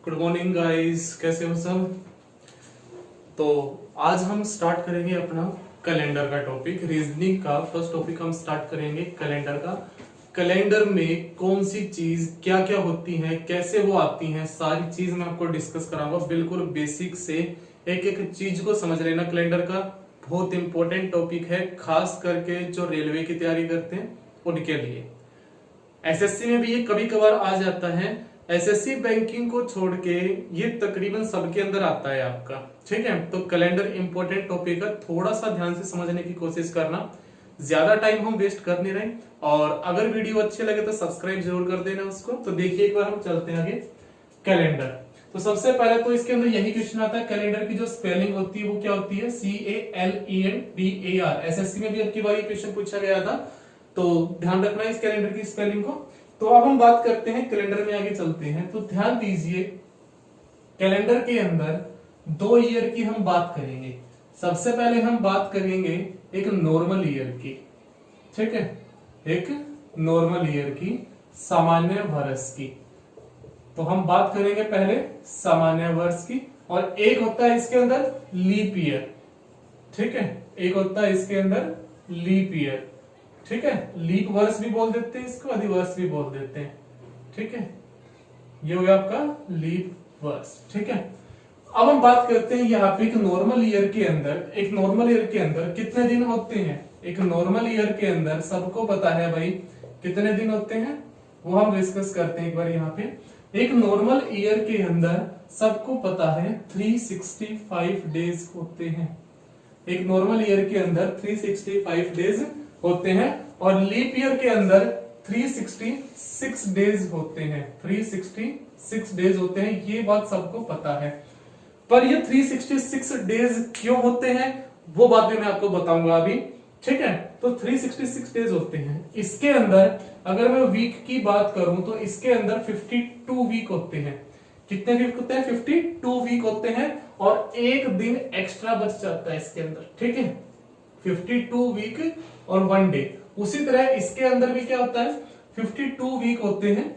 Good morning guys, कैसे हो सब। तो आज हम स्टार्ट करेंगे अपना कैलेंडर का टॉपिक। रीजनिंग का फर्स्ट टॉपिक हम स्टार्ट करेंगे कैलेंडर का। कैलेंडर में कौन सी चीज क्या क्या होती है, कैसे वो आती हैं, सारी चीज मैं आपको डिस्कस कराऊंगा। बिल्कुल बेसिक से एक एक चीज को समझ लेना। कैलेंडर का बहुत इंपॉर्टेंट टॉपिक है, खास करके जो रेलवे की तैयारी करते हैं उनके लिए। एसएससी में भी ये कभी कभार आ जाता है। एसएससी बैंकिंग को छोड़ के ये तकरीबन सबके अंदर आता है आपका। ठीक है, तो कैलेंडर इंपॉर्टेंट टॉपिक है, थोड़ा सा ध्यान से समझने की कोशिश करना। ज्यादा टाइम हम वेस्ट कर नहीं रहे, और अगर वीडियो अच्छे लगे तो सब्सक्राइब जरूर कर देना उसको। तो देखिए एक बार हम चलते हैं आगे। कैलेंडर, तो सबसे पहले तो इसके अंदर यही क्वेश्चन आता है, कैलेंडर की जो स्पेलिंग होती है वो क्या होती है? CALENDAR। एसएससी में भी अब की बार ये क्वेश्चन पूछा गया था, तो ध्यान रखना इस कैलेंडर की स्पेलिंग को। तो अब हम बात करते हैं कैलेंडर में, आगे चलते हैं। तो ध्यान दीजिए, कैलेंडर के अंदर 2 ईयर की हम बात करेंगे। सबसे पहले हम बात करेंगे एक नॉर्मल ईयर की। ठीक है, एक नॉर्मल ईयर की, सामान्य वर्ष की। तो हम बात करेंगे पहले सामान्य वर्ष की, और एक होता है इसके अंदर लीप ईयर। ठीक है, एक होता है इसके अंदर लीप ईयर। ठीक है, लीप वर्ष भी बोल देते हैं इसको, अधिवर्ष भी बोल देते हैं। ठीक है, ये हो गया आपका लीप वर्ष। ठीक है, अब हम बात करते हैं यहाँ पे एक नॉर्मल ईयर के अंदर। एक नॉर्मल ईयर के अंदर कितने दिन होते हैं? एक नॉर्मल ईयर के अंदर सबको पता है भाई कितने दिन होते हैं, वो हम डिस्कस करते हैं एक बार यहाँ पे। एक नॉर्मल ईयर के अंदर सबको पता है 365 डेज होते हैं। एक नॉर्मल ईयर के अंदर 365 डेज होते हैं, और लीप ईयर के अंदर 366 डेज होते हैं। 366 डेज होते हैं, ये बात सबको पता है। पर ये 366 डेज क्यों होते हैं वो बात भी मैं आपको बताऊंगा अभी। ठीक है, तो 366 डेज होते हैं। इसके अंदर अगर मैं वीक की बात करूं तो इसके अंदर 52 वीक होते हैं। कितने वीक होते हैं? 52 वीक होते हैं, और एक दिन एक्स्ट्रा बच जाता है इसके अंदर। ठीक है, 52 वीक और 1 डे। उसी तरह इसके अंदर भी क्या होता है? 52 वीक होते हैं,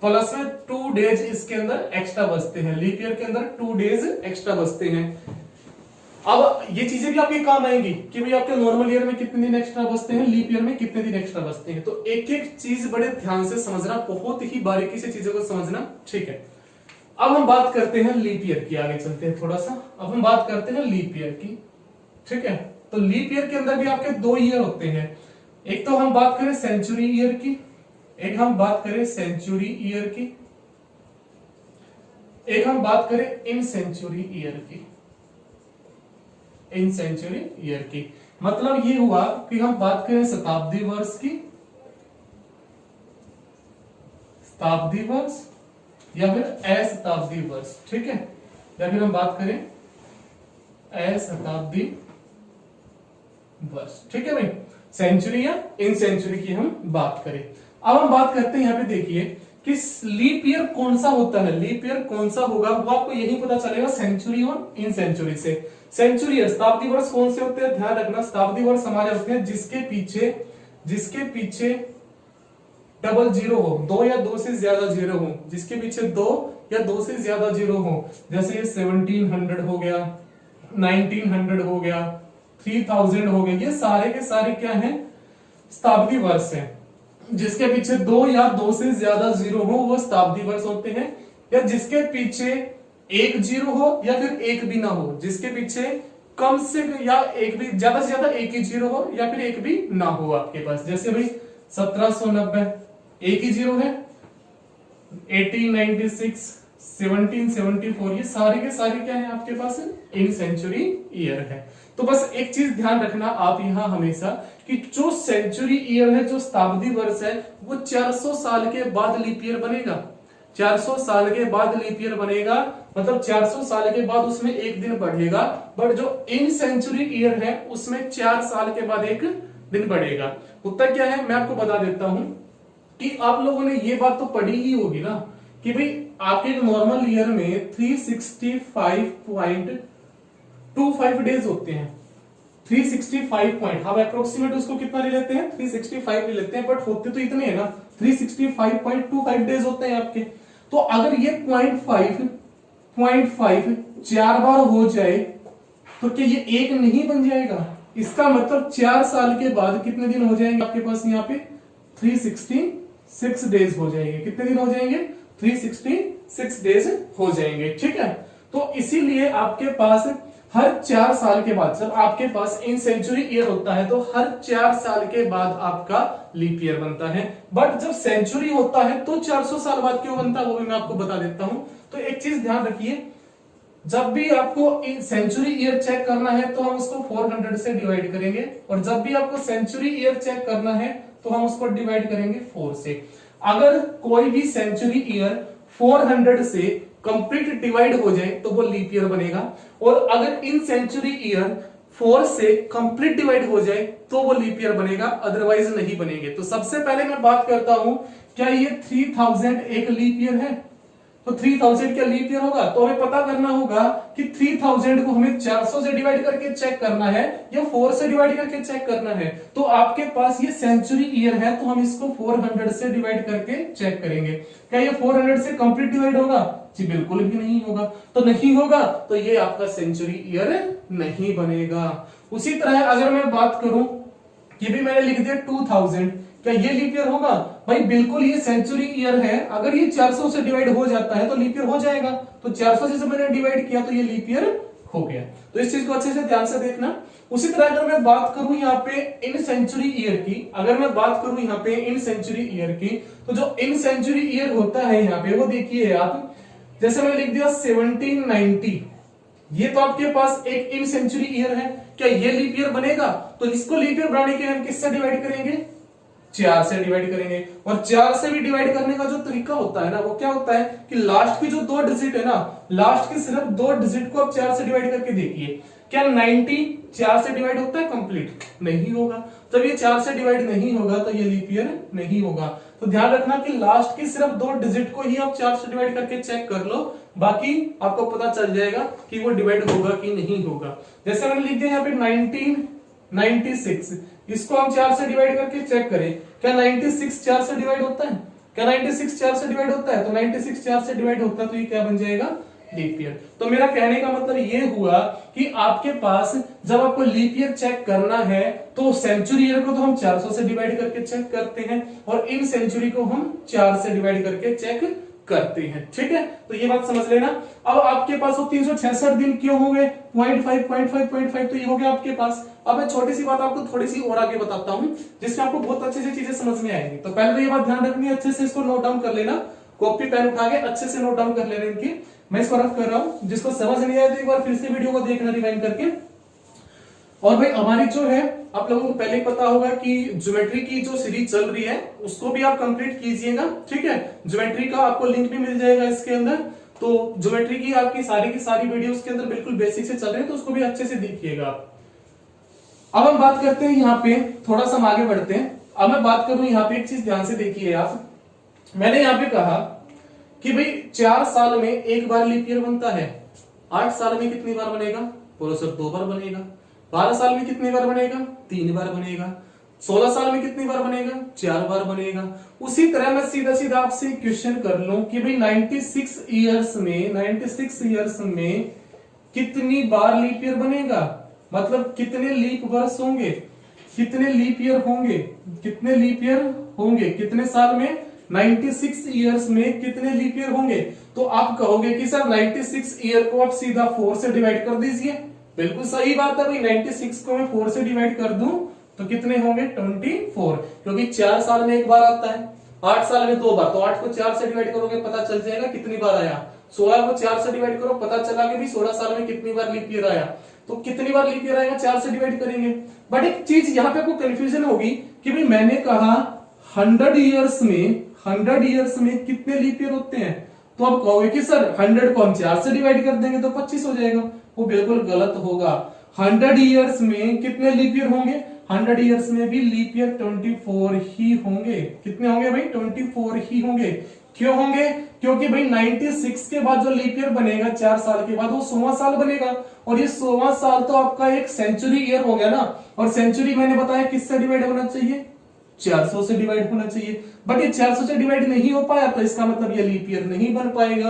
प्लस में 2 डेज इसके अंदर एक्स्ट्रा बचते हैं। लीप ईयर के अंदर 2 डेज एक्स्ट्रा बचते हैं। अब ये चीजें भी आपके काम आएंगी कि भाई आपके नॉर्मल ईयर में कितने दिन एक्स्ट्रा बचते हैं, लीप ईयर में कितने दिन एक्स्ट्रा बचते हैं। तो एक एक चीज बड़े ध्यान से समझना, बहुत ही बारीकी से चीजों को समझना। ठीक है, अब हम बात करते हैं लीप ईयर की। आगे चलते हैं थोड़ा सा, अब हम बात करते हैं लीप ईयर की। ठीक है, तो लीप ईयर के अंदर भी आपके 2 ईयर होते हैं। एक तो हम बात करें सेंचुरी ईयर की, एक हम बात करें सेंचुरी ईयर की, एक हम बात करें इन सेंचुरी ईयर की। इन सेंचुरी ईयर की मतलब ये हुआ कि हम बात करें शताब्दी वर्ष की, शताब्दी वर्ष, या फिर अशताब्दी वर्ष। ठीक है, या फिर हम बात करें अशताब्दी वर्ष। ठीक है भाई, सेंचुरी या इन सेंचुरी की हम बात करें। अब हम बात करते हैं, यहाँ पे देखिए कि लीप ईयर कौन सा होता है। लीप ईयर कौन सा होगा वो आपको यही पता चलेगा सेंचुरी और इन सेंचुरी से। सेंचुरी शताब्दी वर्ष कौन से होते हैं? ध्यान रखना, शताब्दी वर्ष हमारे होते हैं जिसके पीछे डबल जीरो हो, 2 या 2 से ज्यादा जीरो हो, जिसके पीछे 2 या 2 से ज्यादा जीरो हो। जैसे ये 1700 हो गया, 1900 हो गया, 3000 हो गया, ये सारे के सारे क्या हैं? शताब्दी वर्ष हैं। जिसके पीछे 2 या 2 से ज्यादा जीरो हो वो शताब्दी वर्ष होते हैं। या जिसके पीछे 1 जीरो हो या फिर 1 भी ना हो, जिसके पीछे कम से या 1 भी, ज्यादा से ज्यादा 1 ही जीरो हो या फिर 1 भी ना हो आपके पास। जैसे भाई 1790 1 ही जीरो है, 1896, 1774, ये सारे के सारे क्या है आपके पास? इन सेंचुरी ईयर है। तो बस एक चीज ध्यान रखना आप यहां हमेशा कि जो सेंचुरी ईयर है, जो शताब्दी वर्ष है, वो 400 साल के बाद लीप ईयर बनेगा। 400 साल के बाद लीप ईयर बनेगा, मतलब 400 साल के बाद उसमें 1 दिन बढ़ेगा। बट जो इन सेंचुरी ईयर है उसमें 4 साल के बाद 1 दिन बढ़ेगा। उत्तर क्या है मैं आपको बता देता हूं कि आप लोगों ने ये बात तो पढ़ी ही होगी ना कि भाई आपके नॉर्मल ईयर में 365.25 डेज होते हैं। 365 पॉइंट, हम अप्रोक्सीमेट उसको कितना ले लेते हैं? 365 ले लेते हैं, बट होते तो इतने हैं ना, 365.25 डेज होते हैं आपके। तो अगर ये 0.5 4 बार हो जाए तो क्या ये 1 नहीं बन जाएगा? इसका मतलब 4 साल के बाद कितने दिन हो जाएंगे आपके पास? यहाँ पे 366 डेज हो जाएंगे। कितने दिन हो जाएंगे? 366 डेज हो जाएंगे। ठीक है, तो इसीलिए आपके पास हर 4 साल के बाद, जब आपके पास इन सेंचुरी ईयर होता है तो हर 4 साल के बाद आपका लीप ईयर बनता है। बट जब सेंचुरी होता है तो 400 साल बाद क्यों बनता है वो भी मैं आपको बता देता हूं। तो एक चीज ध्यान रखिए, जब भी आपको सेंचुरी ईयर चेक करना है तो हम उसको 400 से डिवाइड करेंगे, और जब भी आपको सेंचुरी ईयर चेक करना है तो हम उसको डिवाइड करेंगे 4 से। अगर कोई भी सेंचुरी ईयर 400 से कंप्लीट डिवाइड हो जाए तो वो लीप ईयर बनेगा, और अगर इन सेंचुरी ईयर 4 से कंप्लीट डिवाइड हो जाए तो वो लीप ईयर बनेगा, अदरवाइज नहीं बनेंगे। तो सबसे पहले मैं बात करता हूं, क्या ये 3000 एक लीप ईयर है? तो 3000 क्या लीप ईयर होगा? तो हमें पता करना होगा कि 3000 को हमें 400 से डिवाइड करके चेक करना है या 4 से डिवाइड करके चेक करना है। तो आपके पास ये सेंचुरी ईयर है तो हम इसको 400 से डिवाइड करके चेक करेंगे। क्या ये 400 से कंप्लीट डिवाइड होगा? जी बिल्कुल भी नहीं होगा। तो नहीं होगा तो ये आपका सेंचुरी ईयर नहीं बनेगा। उसी तरह अगर मैं बात करूं, ये भी मैंने लिख दिया 2000, क्या ये लीप ईयर होगा? भाई बिल्कुल, ये सेंचुरी ईयर है, अगर ये 400 से डिवाइड हो जाता है तो लीप ईयर हो जाएगा। तो 400 से मैंने डिवाइड किया तो ये लीप ईयर हो गया। तो इस चीज को अच्छे से ध्यान से देखना। उसी तरह अगर मैं बात करूं यहाँ पे इन सेंचुरी ईयर की, अगर मैं बात करूं यहाँ पे इन सेंचुरी ईयर की, तो जो इन सेंचुरी ईयर होता है यहाँ पे वो देखिए आप, जैसे मैंने लिख दिया 1790, ये तो आपके पास एक इन सेंचुरी ईयर है। क्या ये लीप ईयर बनेगा? तो इसको लीप ईयर बनाने के हम किससे डिवाइड करेंगे? 4 से डिवाइड करेंगे। और 4 से भी डिवाइड करने का जो तरीका होता है ना, वो क्या होता है कि लास्ट की जो 2 डिजिट है ना, लास्ट की सिर्फ 2 डिजिट को आप 4 से डिवाइड करके देखिए। क्या 90 4 से डिवाइड होता है कंप्लीट? नहीं होगा। जब ये 4 से डिवाइड नहीं होगा तो ये लीप ईयर नहीं होगा। तो ध्यान रखना कि लास्ट की सिर्फ 2 डिजिट को ही आप 4 से डिवाइड करके चेक कर लो, बाकी आपको पता चल जाएगा कि वो डिवाइड होगा कि नहीं होगा। जैसे मैंने लिख दिया यहाँ पे 1996, इसको हम 4 से डिवाइड करके चेक करें, क्या 96 4 से डिवाइड होता है? क्या 96 4 से डिवाइड होता है? तो 96 4 से डिवाइड होता है तो ये क्या बन जाएगा? Leap year. तो मेरा कहने का मतलब ये हुआ कि आपके पास जब आपको लीप ईयर चेक करना है तो सेंचुरी ईयर को तो हम 400 से डिवाइड करके चेक करते हैं, और इन सेंचुरी को हम 4 से डिवाइड करके चेक करते हैं। ठीक है, तो ये बात समझ लेना। अब आपके पास वो 366 दिन क्यों हो गए? 0.5 तो ये हो गया आपके पास। अब मैं छोटी सी बात आपको थोड़ी सी और आगे बताता हूं जिसमें आपको बहुत अच्छे से चीजें समझ में आएंगी। तो पहले तो ये बात ध्यान रखनी है, अच्छे से इसको नोट डाउन कर लेना, कॉपी पेन उठा के अच्छे से नोट डाउन कर लेना इनकी। मैं इसको रफ कर रहा हूं, जिसको समझ नहीं आया तो एक बार फिर से वीडियो को देखना रिवाइंड करके। और भाई हमारी जो है, आप लोगों को पहले ही पता होगा कि ज्योमेट्री की जो सीरीज चल रही है उसको भी आप कंप्लीट कीजिएगा। ठीक है, ज्योमेट्री का आपको लिंक भी मिल जाएगा इसके अंदर। तो ज्योमेट्री की आपकी सारी वीडियोस के अंदर बिल्कुल बेसिक से चल रहे हैं, तो उसको भी अच्छे से देखिएगा आप। अब हम बात करते हैं यहाँ पे, थोड़ा सा हम आगे बढ़ते हैं। अब मैं बात करूं यहाँ पे, एक चीज ध्यान से देखिए आप, मैंने यहाँ पे कहा कि भाई 4 साल में एक बार लीप ईयर बनता है, 8 साल में कितनी बार बनेगा? बोलो सर 2 बार बनेगा। 12 साल में कितनी बार बनेगा? 3 बार बनेगा। 16 साल में कितनी बार बनेगा? 4 बार बनेगा। उसी तरह मैं सीधा सीधा आपसे क्वेश्चन कर लूं कि भाई 96 इयर्स में कितनी बार लीप ईयर बनेगा? मतलब कितने लीप वर्ष होंगे, कितने लीप ईयर होंगे, कितने लीप ईयर होंगे, कितने साल में? 96 इयर्स में कितने लीप ईयर होंगे? तो आप कहोगे कि सर 96 ईयर को आप सीधा 4 से डिवाइड कर दीजिए। बिल्कुल सही बात है भाई, 96 को मैं 4 से डिवाइड कर दूं तो कितने होंगे? 24, क्योंकि 4 साल में एक बार आता है, 8 साल में 2 बार। तो 8 को 4 से डिवाइड करोगे पता चल जाएगा कितनी बार आया। 16 को 4 से डिवाइड करो, पता चला कि भी 16 साल में कितनी बार लीप ईयर आया। तो कितनी बार लीप ईयर आएगा? 4 से डिवाइड करेंगे। बट एक चीज यहाँ पे आपको कंफ्यूजन होगी कि भाई मैंने कहा 100 इयर्स में कितने लीप ईयर होते हैं? तो आप कहोगे कि सर 100 को हम 4 से डिवाइड कर देंगे तो 25 हो जाएगा। वो बिल्कुल गलत होगा। 100 इयर्स में कितने लीप ईयर होंगे? 100 इयर्स में भी लीप ईयर 24 ही होंगे। कितने होंगे भाई? 24 ही होंगे। क्यों होंगे? क्योंकि भाई 96 के बाद जो लीप ईयर बनेगा 4 साल के बाद, वो 100वां साल बनेगा, और ये 100वां साल तो आपका एक सेंचुरी ईयर हो गया ना। और सेंचुरी मैंने बताया किससे डिवाइड होना चाहिए? 400 से डिवाइड होना चाहिए, बट ये 400 से डिवाइड नहीं हो पाया तो इसका मतलब ये लीप ईयर नहीं बन पाएगा।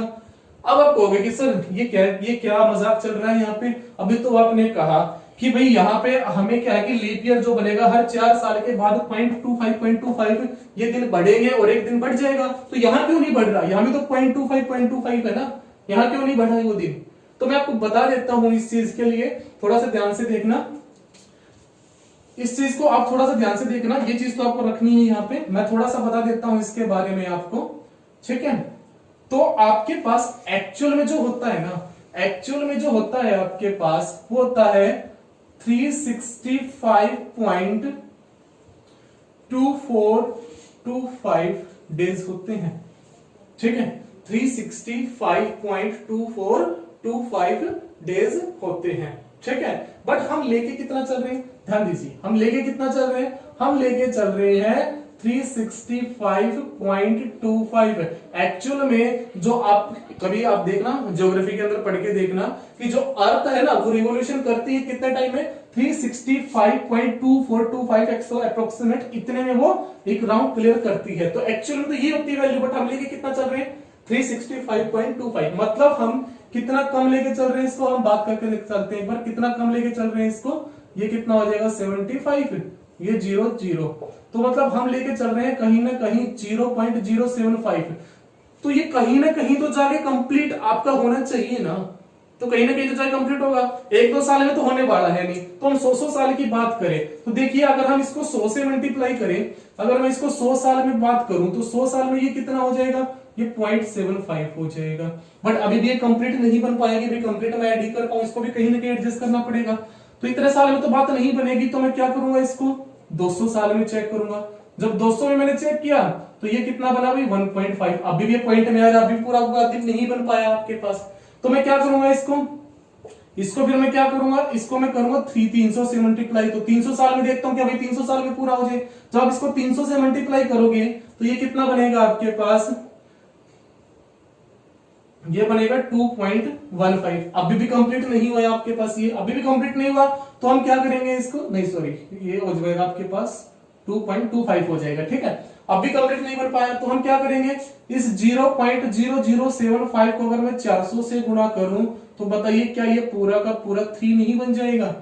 अब आप कहोगे कि सर ये क्या मजाक चल रहा है यहाँ पे, अभी तो आपने कहा कि भाई यहाँ पे हमें क्या है कि लीप ईयर जो बनेगा हर 4 साल के बाद 0.25 ये दिन बढ़ेंगे और एक दिन बढ़ जाएगा, तो यहाँ क्यों नहीं बढ़ रहा, यहाँ भी तो 0.25 है ना, यहाँ क्यों नहीं बढ़ा है वो दिन। तो मैं आपको बता देता हूं इस चीज के लिए, थोड़ा सा ध्यान से देखना, इस चीज को आप थोड़ा सा ध्यान से देखना, ये चीज तो आपको रखनी है यहाँ पे, मैं थोड़ा सा बता देता हूं इसके बारे में आपको, ठीक है। तो आपके पास एक्चुअल में जो होता है ना, एक्चुअल में जो होता है आपके पास वो होता है 365.2425 डेज होते हैं, ठीक है, 365.2425 डेज होते हैं, ठीक है। बट हम लेके कितना चल रहे हैं, ध्यान दीजिए, हम लेके कितना चल रहे हैं, हम लेके चल रहे हैं 365.25। एक्चुअल में जो आप कभी आप देखना ज्योग्राफी के अंदर पढ़ के देखना कि जो अर्थ है ना वो रिवोल्यूशन करती है कितने टाइम में, 365.2425 अप्रोक्सीमेट इतने में वो एक राउंड क्लियर करती है। तो एक्चुअल में तो ये होती है वैल्यू, बट हम लेके कितना चल रहे हैं 365.25, मतलब हम कितना कम लेके चल रहे हैं इसको, हम बात करके चलते हैं एक बार, कितना कम लेके चल रहे हैं इसको, ये कितना हो जाएगा 75, ये 0 तो मतलब हम लेके चल रहे हैं कहीं ना कहीं 0.075, तो ये कहीं ना कहीं तो जाके कंप्लीट आपका होना चाहिए ना, तो कहीं ना कहीं तो जाके कंप्लीट होगा, 1-2 साल में तो होने वाला है नहीं। तो हम 100 साल की बात करें तो देखिए अगर हम इसको 100 से मल्टीप्लाई करें, अगर मैं इसको 100 साल में बात करूं तो 100 साल में ये कितना हो जाएगा, ये 0.75 हो जाएगा। बट अभी भी ये कंप्लीट नहीं बन पाएगी, भी कंप्लीट मैं ऐड ही कर पाऊं, इसको भी कहीं ना कहीं एडजस्ट करना पड़ेगा। तो इतने साल में तो बात नहीं बनेगी, तो मैं क्या करूंगा, इसको 200 साल में चेक करूंगा। जब 200 में मैंने चेक किया तो ये कितना बना भाई 1.5, अभी भी पॉइंट में आ रहा, अभी पूरा दिन नहीं बन पाया आपके पास। तो मैं क्या करूंगा, इसको फिर मैं क्या करूंगा, इसको मैं करूंगा 300 से मल्टीप्लाई, तो 300 साल में देखता हूं कि भाई 300 साल में पूरा हो जाए। जब आप इसको 300 से मल्टीप्लाई करोगे तो ये कितना बनेगा आपके पास, ये बनेगा 2.15। अभी भी कंप्लीट नहीं हुआ आपके पास, ये अभी भी कंप्लीट नहीं हुआ, तो हम क्या करेंगे इसको, नहीं सॉरी ये हो जाएगा आपके पास 2.25 हो जाएगा, ठीक है। अभी कंप्लीट नहीं बन पाया तो हम क्या करेंगे, इस 0.0075 को अगर मैं 400 से गुणा करूं तो बताइए क्या ये पूरा का पूरा 3 नहीं बन जाएगा।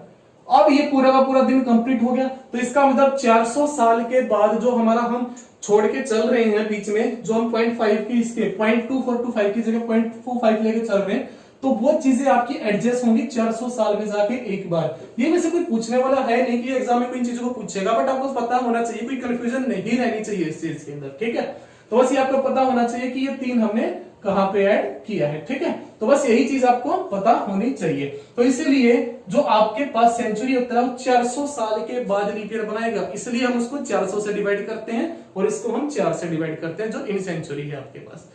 अब ये पूरा का पूरा दिन कंप्लीट हो गया, तो इसका मतलब 400 साल के बाद जो हमारा हम छोड़ के चल रहे हैं बीच में, जो हम 0.5 की इसके 0.2425 की जगह 0.45 लेके चल रहे हैं, तो वो चीजें आपकी एडजस्ट होंगी 400 साल में जाके एक बार। ये में से कोई पूछने वाला है नहीं कि एग्जाम में कोई इन चीजों को पूछेगा, बट आपको पता होना चाहिए, कोई कंफ्यूजन नहीं रहनी चाहिए इस चीज के अंदर, ठीक है। तो बस ये आपको पता होना चाहिए कि ये 3 हमने कहां पे ऐड किया है, ठीक है। तो बस यही चीज आपको पता होनी चाहिए। तो इसीलिए जो आपके पास सेंचुरी होता है वो 400 साल के बाद लीप ईयर बनाएगा, इसलिए हम उसको 400 से डिवाइड करते हैं और इसको हम 4 से डिवाइड करते हैं, जो इन सेंचुरी है आपके पास,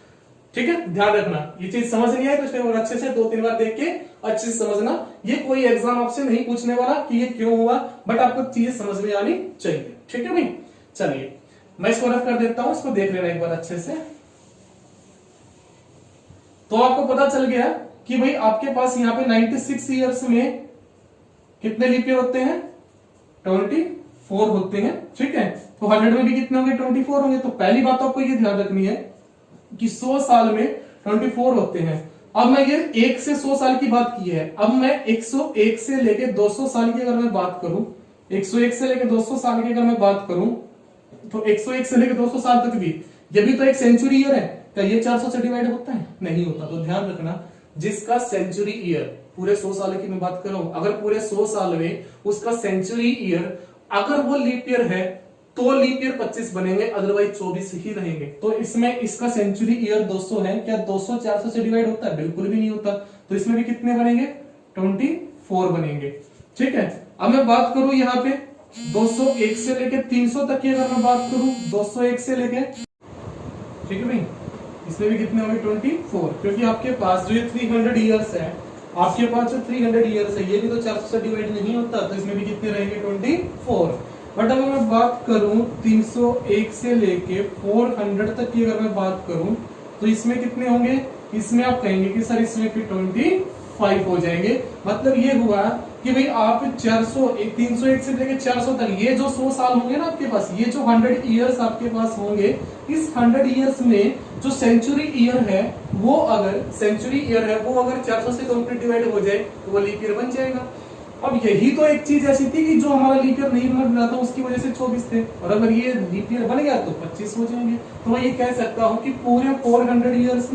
ठीक है। ध्यान रखना, ये चीज समझ नहीं आए तो इसमें और अच्छे से 2-3 बार देख के अच्छे से समझना। ये कोई एग्जाम आपसे नहीं पूछने वाला कि ये क्यों हुआ, बट आपको चीजें समझ में आनी चाहिए, ठीक है भाई। चलिए मैं इसको रफ कर देता हूं, इसको देख लेना एक बार अच्छे से। तो आपको पता चल गया कि भाई आपके पास यहाँ पे 96 ईयर्स में कितने लीप ईयर होते हैं, 24 होते हैं, ठीक है। तो 100 में भी कितने होंगे, 24 होंगे। तो पहली बात आपको ये ध्यान रखनी है कि 100 साल में 24 होते हैं। अब मैं ये 1 से 100 साल की बात की है, अब मैं 101 से लेके 200 साल की अगर मैं बात करूं, 101 से लेके 200 साल की अगर मैं बात करूं, तो 101 से लेके 200 साल तक भी ये भी तो एक सेंचुरी ईयर है। क्या ये 400 से डिवाइड होता है, नहीं होता। तो ध्यान रखना, जिसका सेंचुरी ईयर पूरे 100 साल की मैं बात कर रहा हूं, अगर पूरे 100 साल में उसका सेंचुरी ईयर अगर वो लीप ईयर है तो लीप ईयर 25 बनेंगे, अदरवाइज 24 ही रहेंगे। तो इसमें इसका सेंचुरी ईयर 200 है, क्या 200 400 से डिवाइड होता है, बिल्कुल भी नहीं होता। तो इसमें भी कितने बनेंगे, 24 बनेंगे, ठीक है। अब मैं बात करूं यहाँ पे 201 से लेके 300 तक की अगर मैं बात करूं, 201 से लेके, ठीक है भाई, इसमें भी कितने होंगे 24, क्योंकि आपके पास जो ये 300 ईयर्स है, आपके पास जो 300 ईयर्स है ये भी तो 400 से डिवाइड नहीं होता, तो इसमें भी कितने रहेंगे 24। बट अगर मैं बात करूं 301 से लेके 400 तक की अगर मैं बात करूं तो इसमें कितने होंगे, इसमें आप कहेंगे कि सर इसमें फिर 25 हो जाएंगे। मतलब ये हुआ कि भाई आप 301 से लेकर 400 तक ये जो 100 साल होंगे ना आपके पास, ये जो 100 ईयर्स आपके पास होंगे, इस 100 ईयर्स में जो सेंचुरी ईयर है वो अगर 400 से कंप्लीट डिवाइड हो जाए तो वो लीप ईयर बन जाएगा। अब यही तो एक चीज ऐसी थी कि जो हमारा लीप ईयर नहीं बन रहा था उसकी वजह से 24 थे, और अगर ये लीप ईयर बन गया तो 25 हो जाएंगे। तो मैं ये कह सकता हूँ कि पूरे 400 ईयर्स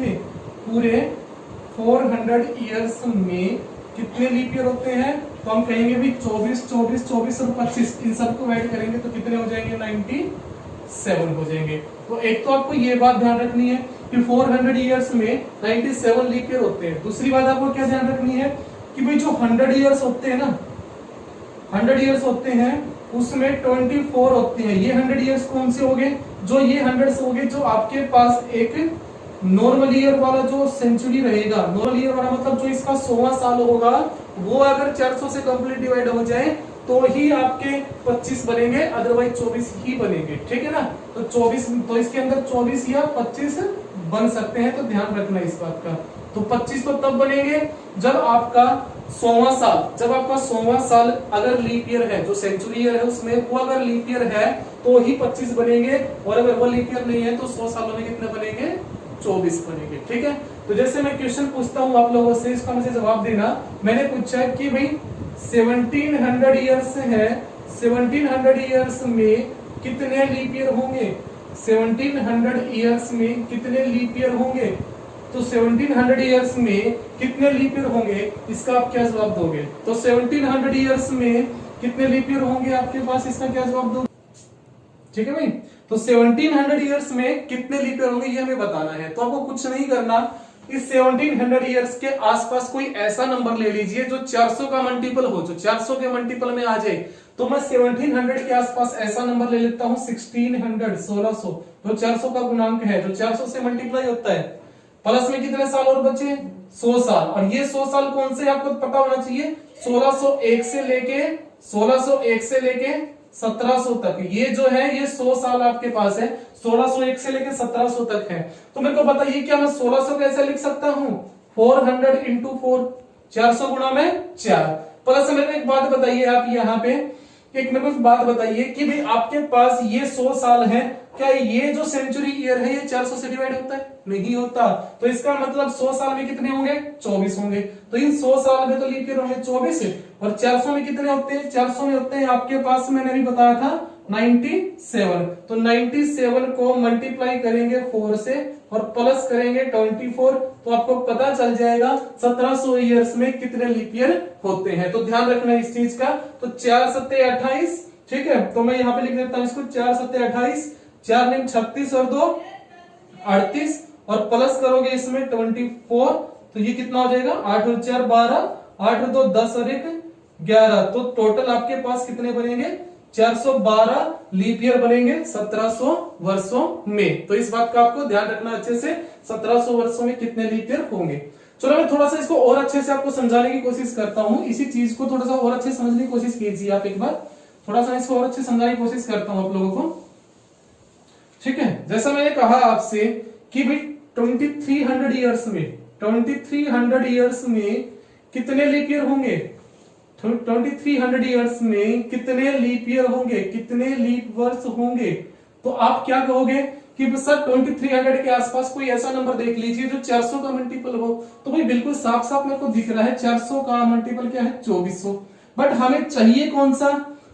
में कितने लीप ईयर होते हैं, तो हम कहेंगे भी 24, 24, 24 और 25, इन सबको ऐड करेंगे तो कितने हो जाएंगे, 97 हो जाएंगे। तो एक तो आपको ये बात ध्यान रखनी है कि 400 ईयर्स में 97 लीप ईयर होते हैं। दूसरी बात आपको क्या ध्यान रखनी है कि भाई जो 100 ईयर्स होते हैं ना, 100 ईयर्स होते हैं उसमें 24 होते हैं। ये 100 ईयर्स कौन से हो गए, जो ये 100 हो गए जो आपके पास एक नॉर्मल ईयर वाला जो सेंचुरी रहेगा, नॉर्मल ईयर वाला मतलब जो इसका 100वां साल होगा, वो अगर 400 से कंप्लीट डिवाइड हो जाए तो ही आपके 25 बनेंगे, अदरवाइज 24 ही बनेंगे। ठीक है ना, तो 24, तो इसके अंदर 24 या 25 बन सकते हैं, तो ध्यान रखना इस बात का। तो 25 तो तब बनेंगे जब आपका 100वां साल अगर लीप ईयर है, जो सेंचुरी ईयर है उसमें वो अगर लीप ईयर है तो ही 25 बनेंगे, और अगर वो लीप ईयर नहीं है तो 100 सालों में कितने बनेंगे, 24 बनेंगे। ठीक है, तो जैसे मैं क्वेश्चन पूछता हूं आप लोगों से, इसका मुझे जवाब देना। मैंने पूछा कि भाई 1700 ईयर्स है, 1700 ईयर्स में कितने लीप ईयर होंगे, 1700 ईयर्स में कितने लीप ईयर होंगे, तो 1700 ईयर्स में कितने लीप ईयर होंगे, इसका आप क्या जवाब दोगे। तो 1700 ईयर्स में कितने लीप ईयर होंगे आपके पास, इसका क्या जवाब दोगे। ठीक है भाई, तो 1700 ईयर्स में कितने लीप ईयर होंगे ये हमें बताना है। तो आपको कुछ नहीं करना, इस 1700 ईयर्स के आसपास कोई ऐसा नंबर ले लीजिए जो 400 का मल्टीपल हो, जो 400 के मल्टीपल में आ जाए। तो मैं 1700 के आसपास ऐसा नंबर ले लेता हूं 1600, जो 400 का गुणांक है, जो 400 से मल्टीप्लाई होता है। प्लस में कितने साल और बचे, 100 साल, और ये 100 साल कौन से आपको पता होना चाहिए, 1601 से लेके 1700 तक, ये जो है ये 100 साल आपके पास है, 1601 से लेके 1700 तक है। तो मेरे को बताइए क्या मैं 1600 कैसे लिख सकता हूं, 400 इंटू 4, 400 गुणा में 4। प्लस मेरे को एक बात बताइए, आप यहाँ पे एक मेरे को बात बताइए कि भाई आपके पास ये 100 साल है, क्या ये जो सेंचुरी ईयर है ये 400 से डिवाइड होता है, नहीं होता। तो इसका मतलब 100 साल में कितने होंगे, 24 होंगे। तो इन 100 साल में तो लीप ईयर होंगे 24, और 400 में कितने होते हैं, 400 में होते हैं आपके पास, मैंने भी बताया था 97। तो 97 को मल्टीप्लाई करेंगे 4 से और प्लस करेंगे 24, तो आपको पता चल जाएगा 1700 ईयर्स में कितने लीप ईयर होते हैं। तो ध्यान रखना इस चीज का। तो 4 सत्ते 28, ठीक है, तो मैं यहाँ पे लिख देता हूं इसको 4 सत्ते 28, 4 नीम 36 और 2 38, और प्लस करोगे इसमें 24, तो ये कितना हो जाएगा, 8 और 4 12, 8 और 2 10 और 1 11। तो टोटल आपके पास कितने बनेंगे, 412 लीप ईयर बनेंगे 1700 वर्षों में। तो इस बात का आपको ध्यान रखना अच्छे से, 1700 वर्षों में कितने लीप ईयर होंगे। चलो मैं थोड़ा सा इसको और अच्छे से आपको समझाने की कोशिश करता हूं, इसी चीज को थोड़ा सा और अच्छे से समझने की कोशिश कीजिए आप एक बार, थोड़ा सा इसको और अच्छे समझाने की कोशिश करता हूं आप लोगों को। ठीक है, जैसा मैंने कहा आपसे कि भाई 2300 ईयर्स में, 2300 ईयर्स में कितने लीप ईयर होंगे, 2300 ईयर्स में कितने लीप ईयर होंगे, कितने लीप वर्ष होंगे। तो आप क्या कहोगे कि सर 2300 के आसपास कोई ऐसा नंबर देख लीजिए जो 400 का मल्टीपल हो। तो भाई बिल्कुल साफ साफ मेरे को दिख रहा है 400 का मल्टीपल क्या है, 2400। बट हमें चाहिए कौन सा,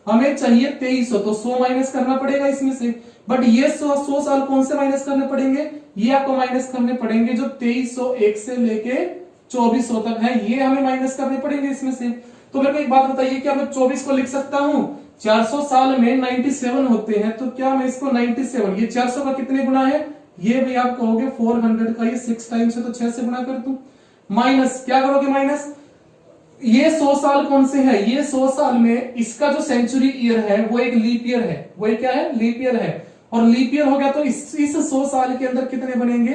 हमें चाहिए 2300, तो 100 माइनस करना पड़ेगा इसमें से। बट ये 100 साल कौन से माइनस करने पड़ेंगे, ये आपको माइनस करने पड़ेंगे जो 2301 से लेके 2400 तक है, ये हमें माइनस करने पड़ेंगे इसमें से। तो मेरे को एक बात बताइए, क्या मैं 24 को लिख सकता हूं, 400 साल में 97 होते हैं, तो क्या मैं इसको 97, ये 400 का कितने गुना है, ये भी आप कहोगे 400 का ये 6 टाइम्स है, तो 6 से गुना कर दूं। माइनस क्या करोगे, माइनस ये 100 साल कौन से है, ये 100 साल में इसका जो सेंचुरी ईयर है वो एक लीप ईयर है, वो एक क्या है, लीप ईयर है। और लीप ईयर हो गया तो इस 100 साल के अंदर कितने बनेंगे,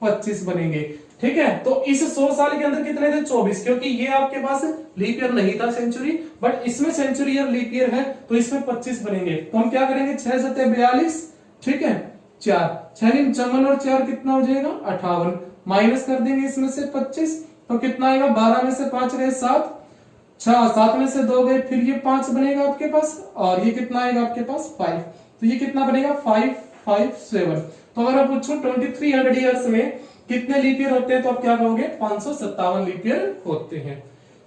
25 बनेंगे। ठीक है, तो इस 100 साल के अंदर कितने थे, 24, क्योंकि ये आपके पास लीप ईयर नहीं था सेंचुरी, बट इसमें सेंचुरी ईयर लीप ईयर है, तो इसमें 25 बनेंगे। तो हम क्या करेंगे, 6 सत्ते 42, ठीक है, 4 6 नीम 54 और 4 कितना हो जाएगा, 58, माइनस कर देंगे इसमें से 25, तो कितना आएगा, 12 में से 5 रहे 7, अच्छा 7 में से 2 गए, फिर ये 5 बनेगा आपके पास, और ये कितना आएगा आपके पास 5, तो ये कितना बनेगा 557। तो अगर मैं पूछूं 2300 ईयर्स में कितने लीप ईयर होते हैं, तो आप क्या कहोगे 557 लीप ईयर होते हैं।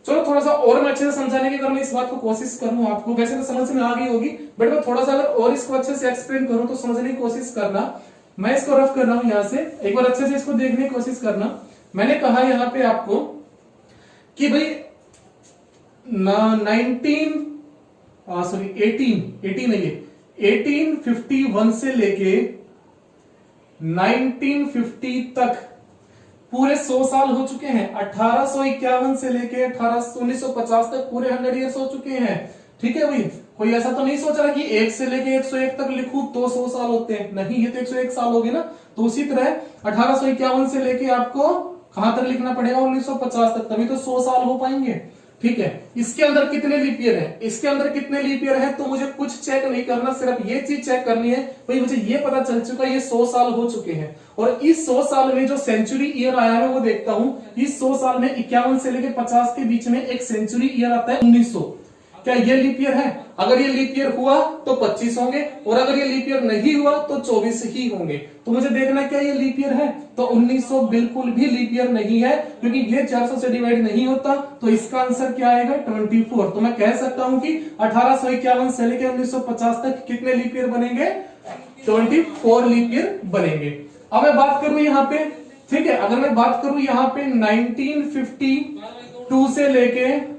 चलो थोड़ा सा और मैं अच्छे से समझाने की अगर मैं इस बात को कोशिश करूं, आपको वैसे तो समझ में आ गई होगी, बट मैं थोड़ा सा अगर और इसको अच्छे से एक्सप्लेन करूं तो समझने की कोशिश करना। मैं इसको रफ कर रहा हूं, यहां से एक बार अच्छे से इसको देखने की कोशिश करना। मैंने कहा यहां पे आपको कि भाई 1851 से लेके 1950 तक पूरे 100 साल हो चुके हैं। 1851 से लेके 1950 तक पूरे 100 ईयर्स हो चुके हैं। ठीक है भाई, कोई ऐसा तो नहीं सोच रहा कि 1 से लेके 101 तक लिखूं तो 100 साल होते हैं, नहीं, ये तो 101 साल हो गए ना। तो उसी तरह 1851 से लेके आपको कहां तक लिखना पड़ेगा 1950 तक, तभी तो 100 साल हो पाएंगे। ठीक है, इसके अंदर कितने लीप ईयर है, इसके अंदर कितने लीप ईयर है, तो मुझे कुछ चेक नहीं करना, सिर्फ ये चीज चेक करनी है भाई मुझे ये पता चल चुका है ये 100 साल हो चुके हैं, और इस 100 साल में जो सेंचुरी ईयर आया है वो देखता हूं। इस 100 साल में 51 से लेकर 50 के बीच में एक सेंचुरी ईयर आता है 1900। क्या ये लीप ईयर है? अगर ये लीप ईयर हुआ तो 25 होंगे, और अगर ये लीप ईयर नहीं हुआ तो 24 ही होंगे। तो मुझे देखना क्या ये लीप ईयर है, तो 1900 बिल्कुल भी लीप ईयर नहीं है, क्योंकि ये 400 से डिवाइड नहीं होता। तो इसका आंसर क्या आएगा 24। तो मैं कह सकता हूं कि 1851 से लेकर 1950 तक कितने लीप ईयर बनेंगे 24 लीप ईयर बनेंगे। अब मैं बात करूं यहां पे, ठीक है, अगर मैं बात करूं यहां पे 1952 से लेके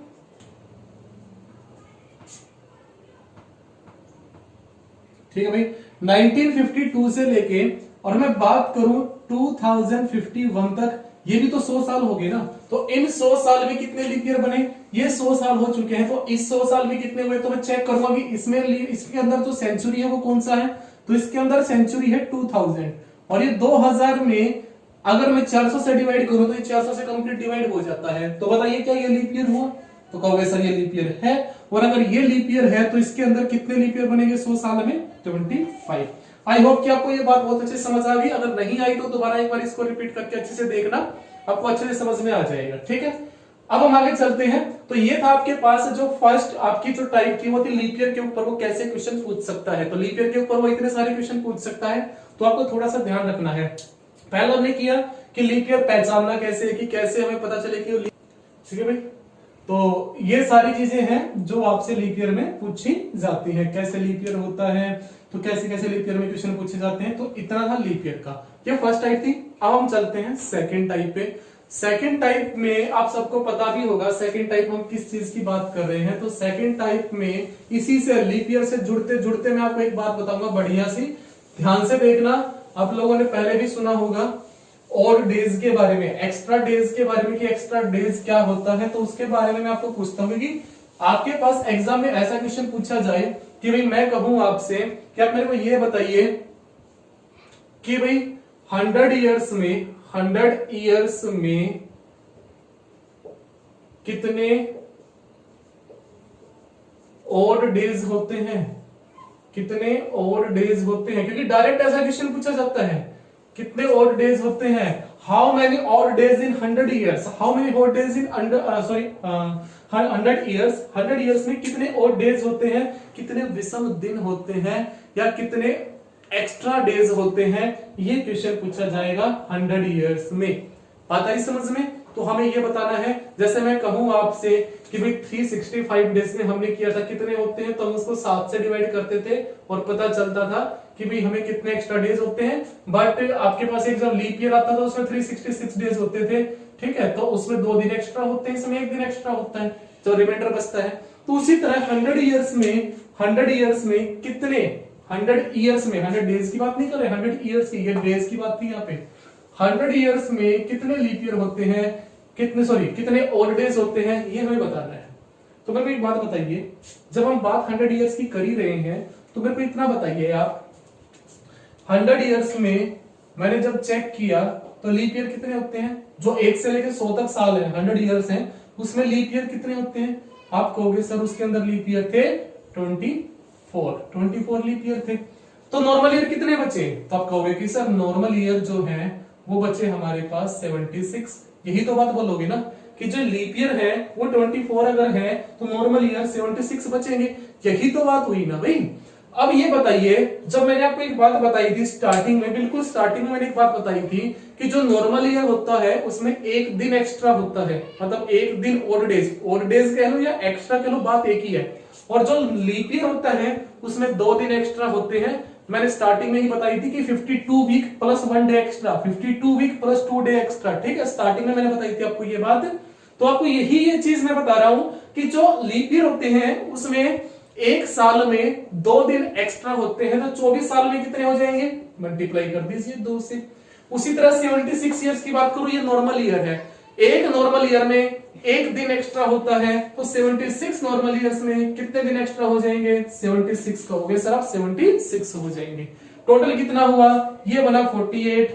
ठीक है भाई 1952 से लेके, और मैं बात करूं 2051 तक, ये भी तो 100 साल हो गए ना। तो इन 100 साल में कितने लीप ईयर बने, ये 100 साल हो चुके हैं। तो इस 100 साल में कितने हुए, तो मैं चेक करूंगा कि इसमें इसके अंदर जो सेंचुरी है वो कौन सा है, तो इसके अंदर सेंचुरी है 2000, और ये 2000 में अगर मैं 400 से डिवाइड करूं तो ये 400 से कंप्लीट डिवाइड हो जाता है। तो बताइए क्या ये लीप ईयर हुआ, तो कहोगे सर ये लीप ईयर है। और अगर ये लीप ईयर है तो इसके अंदर कितने लीप ईयर बनेंगे 100 साल में 25। आई होप कि आपको ये बात बहुत अच्छे से समझ आ गई। अगर नहीं आई तो दोबारा एक बार इसको रिपीट करके अच्छे से देखना, आपको अच्छे से समझ में आ जाएगा। ठीक है, अब हम आगे चलते हैं। तो ये था आपके पास जो फर्स्ट आपकी जो टाइप की वो थी लीप ईयर के ऊपर वो कैसे क्वेश्चन पूछ सकता है। तो लीप ईयर के ऊपर वो इतने सारे क्वेश्चन पूछ सकता है, तो आपको थोड़ा सा ध्यान रखना है। पहला हमने किया कि लीप ईयर पहचानना कैसे, कि कैसे हमें पता चले कि ठीक है भाई। तो ये सारी चीजें हैं जो आपसे लीप ईयर में पूछी जाती है, कैसे लीप ईयर होता है, तो कैसे कैसे लीप ईयर में क्वेश्चन पूछे जाते हैं। तो इतना था लीप ईयर का, ये फर्स्ट टाइप थी। अब हम चलते हैं सेकंड टाइप पे। सेकंड टाइप में आप सबको पता भी होगा सेकंड टाइप हम किस चीज की बात कर रहे हैं। तो सेकंड टाइप में इसी से लीप ईयर से जुड़ते जुड़ते मैं आपको एक बात बताऊंगा बढ़िया सी, ध्यान से देखना। आप लोगों ने पहले भी सुना होगा ऑड डेज के बारे में, एक्स्ट्रा डेज के बारे में, कि एक्स्ट्रा डेज क्या होता है। तो उसके बारे में मैं आपको पूछता हूँ कि आपके पास एग्जाम में ऐसा क्वेश्चन पूछा जाए कि भाई मैं कहूं आपसे कि आप मेरे को ये बताइए कि भाई 100 ईयर्स में कितने ऑड डेज होते हैं, कितने ऑड डेज होते हैं, क्योंकि डायरेक्ट ऐसा क्वेश्चन पूछा जाता है कितने ऑड डेज होते हैं। How many odd days in 100 years, how many odd days in 100 years, 100 years में कितने ऑड डेज होते हैं, कितने विषम दिन होते हैं, या कितने एक्स्ट्रा डेज होते हैं। ये क्वेश्चन पूछा जाएगा 100 ईयर्स में। बात आई समझ में? तो हमें ये बताना है, जैसे मैं कहूं आपसे कि भाई 365 डेज में हमने किया था कितने होते हैं, तो हम उसको 7 से डिवाइड करते थे और पता चलता था कि भाई हमें कितने एक्स्ट्रा डेज होते हैं। बट आपके पास एक जब लीप ईयर आता था उसमें 366 डेज होते थे, ठीक है, तो उसमें 2 दिन एक्स्ट्रा होते हैं, इसमें 1 दिन एक्स्ट्रा होता है, तो रिमाइंडर बचता है। तो उसी तरह 100 ईयर्स में कितने, 100 ईयर्स में, 100 डेज की बात नहीं कर रहे, 100 ईयर्स की, ये डेज की बात थी यहाँ पे। 100 ईयर्स में कितने लीप ईयर होते हैं, कितने ऑड डेज होते हैं, ये हमें बताना है। तो मेरे को एक बात बताइए, जब हम बात 100 ईयर्स की कर ही रहे हैं तो मेरे को इतना बताइए आप, 100 ईयर्स में मैंने जब चेक किया तो लीप ईयर कितने होते हैं, जो 1 से लेकर 100 तक साल है 100 ईयर्स हैं, उसमें लीप ईयर कितने होते हैं। आप कहोगे सर उसके अंदर लीप ईयर थे 24 लीप ईयर थे। तो नॉर्मल ईयर कितने बचे, तो आप कहोगे कि सर नॉर्मल ईयर जो है वो बचे हमारे पास 76। यही तो बात बोलोगे ना कि जो लीप ईयर है वो 24 अगर है तो नॉर्मल ईयर 76 बचेंगे। यही तो बात हुई ना भाई। अब ये बताइए, जब मैंने आपको एक बात बताई थी स्टार्टिंग में, बिल्कुल स्टार्टिंग में मैंने एक बात बताई थी कि जो नॉर्मल ईयर होता है उसमें एक दिन एक्स्ट्रा होता है, मतलब एक दिन ओड डेज कह लो या एक्स्ट्रा कह लो, बात एक ही है। और जो लीप ईयर होता है उसमें 2 दिन एक्स्ट्रा होते हैं। मैंने स्टार्टिंग में ही बताई थी कि 52 week plus 1 day extra, 52 week plus 2 day extra, ठीक है, स्टार्टिंग में मैंने बताई थी आपको ये बात। तो आपको यही ये चीज मैं बता रहा हूं कि जो लीप ईयर होते हैं उसमें एक साल में 2 दिन एक्स्ट्रा होते हैं, तो 24 साल में कितने हो जाएंगे, मल्टीप्लाई कर दीजिए 2 से। उसी तरह 76 ईयर्स की बात करूं, ये नॉर्मल ईयर है, एक नॉर्मल ईयर में एक दिन एक्स्ट्रा होता है, तो 76 नॉर्मल ईयर्स में कितने दिन एक्स्ट्रा हो जाएंगे, 76 का हो गया सर, आप 76 हो जाएंगे। टोटल कितना हुआ, ये बना 48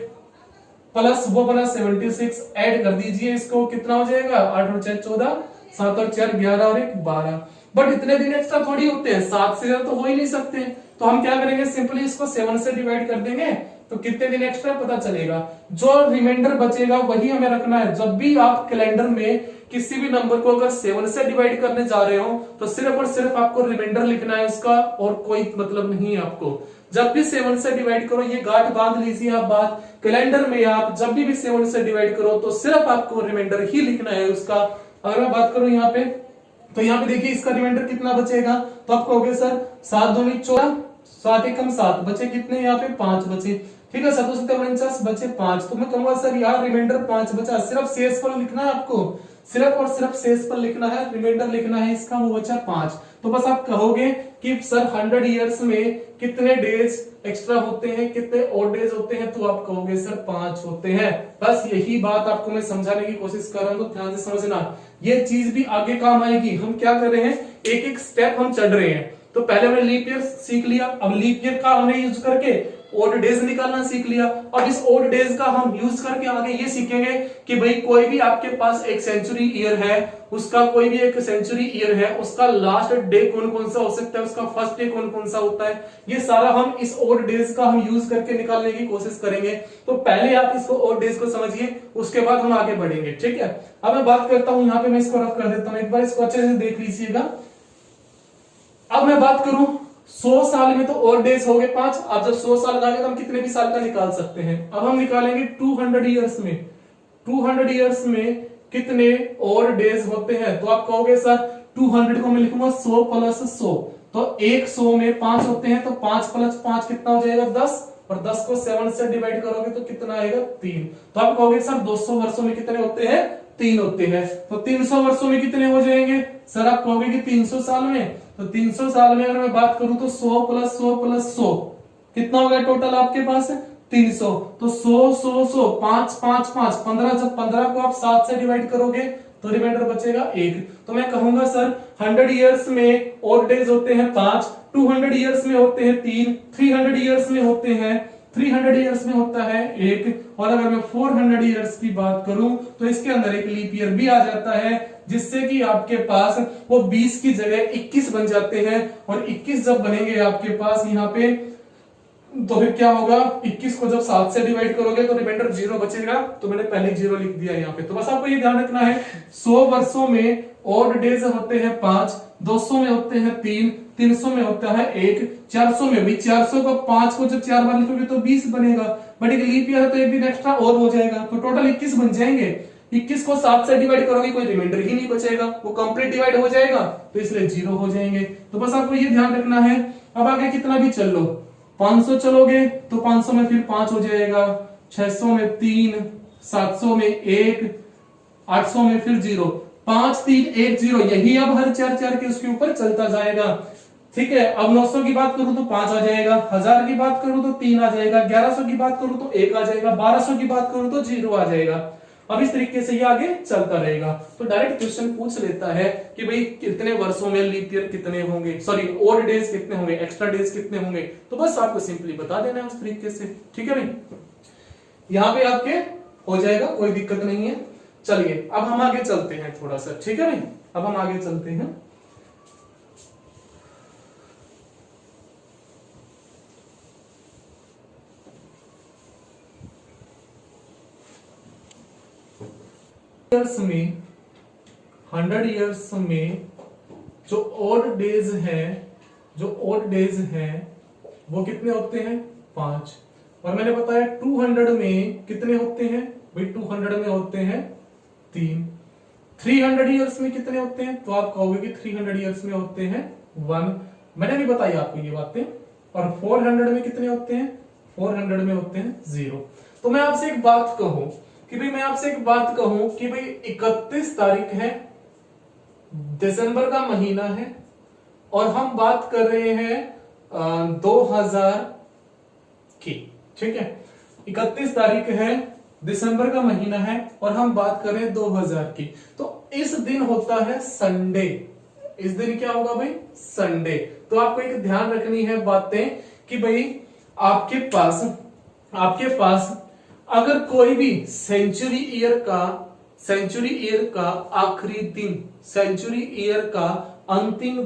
प्लस वो बना 76, ऐड कर दीजिए इसको, कितना हो जाएगा, 8 और 4 14, 7 और 4 11 और 1 12। बट इतने दिन एक्स्ट्रा थोड़ी होते हैं, 7 से ज्यादा तो हो ही नहीं सकते, तो हम क्या करेंगे, सिंपली इसको 7 से डिवाइड कर देंगे, तो कितने दिन एक्स्ट्रा पता चलेगा। जो रिमाइंडर बचेगा वही हमें रखना है। जब भी आप कैलेंडर में किसी भी नंबर को अगर 7 से डिवाइड करने जा रहे हो तो सिर्फ और सिर्फ आपको रिमाइंडर लिखना है उसका, और कोई मतलब नहीं है आपको। जब भी 7 से डिवाइड करो, ये गांठ बांध लीजिए आप बात, कैलेंडर में आप जब भी 7 से डिवाइड करो तो सिर्फ आपको रिमाइंडर ही लिखना है उसका। अगर मैं बात करूं यहाँ पे, तो यहाँ पे देखिए इसका रिमाइंडर कितना बचेगा, तो आप कहोगे सर 7 दूनी 14, 7 एकम 7 बचे, कितने यहाँ पे 5 बचे, ठीक है, 7 बचे 5। तो मैं कहूंगा सर यार रिमाइंडर 5 बचा, सिर्फ शेषफल लिखना है आपको, सिर्फ और सिर्फ शेषफल लिखना है, रिमाइंडर लिखना है इसका, वो बचा 5। तो बस आप कहोगे कि सर 100 इयर्स में कितने डेज एक्स्ट्रा होते हैं, कितने ऑड डेज होते हैं, तो आप कहोगे सर 5 होते हैं। बस यही बात आपको मैं समझाने की कोशिश कर रहा हूं, तो ध्यान से समझना, ये चीज भी आगे काम आएगी। हम क्या कर रहे हैं, एक एक स्टेप हम चढ़ रहे हैं। तो पहले हमने लीप ईयर सीख लिया, अब लीप ईयर का हमने यूज करके ऑड डेज निकालना सीख लिया, और इस ऑड डेज का हम यूज करके आगे ये सीखेंगे कि भाई कोई भी आपके पास एक सेंचुरी ईयर है, उसका कोई भी एक सेंचुरी ईयर है, उसका लास्ट डे कौन कौन सा हो सकता है, उसका फर्स्ट डे कौन कौन सा होता है, ये सारा हम इस ऑड डेज का हम यूज करके निकालने की कोशिश करेंगे। तो पहले आप इसको ऑड डेज को समझिए, उसके बाद हम आगे बढ़ेंगे, ठीक है। अब मैं बात करता हूं, यहाँ पे मैं इसको रफ कर देता हूं, एक बार इसको अच्छे से देख लीजिएगा। अब मैं बात करूं 100 साल में तो और डेज हो गए 5। अब जब 100 साल लगाएंगे तो हम कितने भी साल का निकाल सकते हैं। अब हम निकालेंगे 200 इयर्स में, 200 इयर्स में कितने और डेज होते हैं। तो आप कहोगे सर 200 को मैं लिखूंगा 100 प्लस 100, तो 100 में 5 होते हैं, तो 5 प्लस 5 कितना हो जाएगा 10, और 10 को 7 से डिवाइड करोगे तो कितना आएगा 3। तो आप कहोगे सर 200 वर्षों में कितने होते हैं, 3 होते हैं। तो 300 वर्षों में कितने हो जाएंगे सर, आप कहोगे कि 300 साल में, तो 300 साल में अगर मैं बात करूं तो 100 प्लस 100 प्लस 100 कितना हो गया टोटल आपके पास 300। तो 100 100 100 5 5 5 15, जब 15 को आप 7 से डिवाइड करोगे तो रिमाइंडर बचेगा 1। तो मैं कहूंगा सर 100 इयर्स में और डेज होते हैं 5, 200 इयर्स में होते हैं 3, 300 इयर्स में होते हैं 300 इयर्स में होता है 1, और अगर मैं 400 इयर्स की बात करूं तो इसके अंदर एक लीप ईयर भी आ जाता है, जिससे कि आपके पास वो 20 की जगह 21 बन जाते हैं। और 21 जब बनेंगे आपके पास यहाँ पे, तो फिर क्या होगा, 21 को जब 7 से डिवाइड करोगे तो रिमाइंडर 0 बचेगा, तो मैंने पहले 0 लिख दिया यहाँ पे। तो बस आपको ये ध्यान रखना है 100 वर्षों में ऑड डेज होते हैं 5, 200 में होते हैं 3, 300 में होता है 1, 400 में भी 400 को 5 को जब 4 बार लिखोगे तो 20 बनेगा, बट एक लीप ईयर है तो एक दिन एक्स्ट्रा और हो जाएगा, तो टोटल 21 बन जाएंगे। 21 को 7 से डिवाइड करोगे कोई रिमाइंडर ही नहीं बचेगा, वो कंप्लीट डिवाइड हो जाएगा, तो इसलिए 0 हो जाएंगे। तो बस आपको ये ध्यान रखना है। अब आगे कितना भी चल लो, 500 चलोगे तो 500 में फिर 5 हो जाएगा, 600 में 3, 700 में 1, 800 में फिर 0, 5 3 1 0, यही अब हर 4 4 के उसके ऊपर चलता जाएगा, ठीक है। अब 900 की बात करूं तो 5 आ जाएगा, 1000 की बात करूं तो 3 आ जाएगा, 1100 की बात करूं तो 1 आ जाएगा, 1200 की बात करूं तो 0 आ जाएगा। अब इस तरीके से ये आगे चलता रहेगा। तो डायरेक्ट क्वेश्चन पूछ लेता है कि भाई कितने वर्षों में लीप ईयर कितने होंगे, सॉरी ऑड डेज कितने होंगे, एक्स्ट्रा डेज कितने होंगे, तो बस आपको सिंपली बता देना है उस तरीके से, ठीक है भाई। यहाँ पे आपके हो जाएगा, कोई दिक्कत नहीं है। चलिए अब हम आगे चलते हैं थोड़ा सा, ठीक है भाई। अब हम आगे चलते हैं। में 100 ईयर्स में जो ऑड डेज हैं वो कितने होते हैं? 5। और मैंने बताया 200 में कितने होते हैं भाई? 200 में होते हैं 3। 300 ईयर्स में कितने होते हैं? तो आप कहोगे कि 300 ईयर्स में होते हैं 1। मैंने भी बताई आपको ये बातें। और 400 में कितने होते हैं? 400 में होते हैं 0। तो मैं आपसे एक बात कहूं कि भाई 31 तारीख है, दिसंबर का महीना है, और हम बात कर रहे हैं 2000 की। ठीक है, 31 तारीख है, दिसंबर का महीना है, और हम बात कर रहे हैं 2000 की। तो इस दिन होता है संडे। इस दिन क्या होगा भाई? संडे। तो आपको एक ध्यान रखनी है बातें कि भाई आपके पास अगर कोई भी सेंचुरी ईयर का आखिरी दिन, सेंचुरी ईयर का अंतिम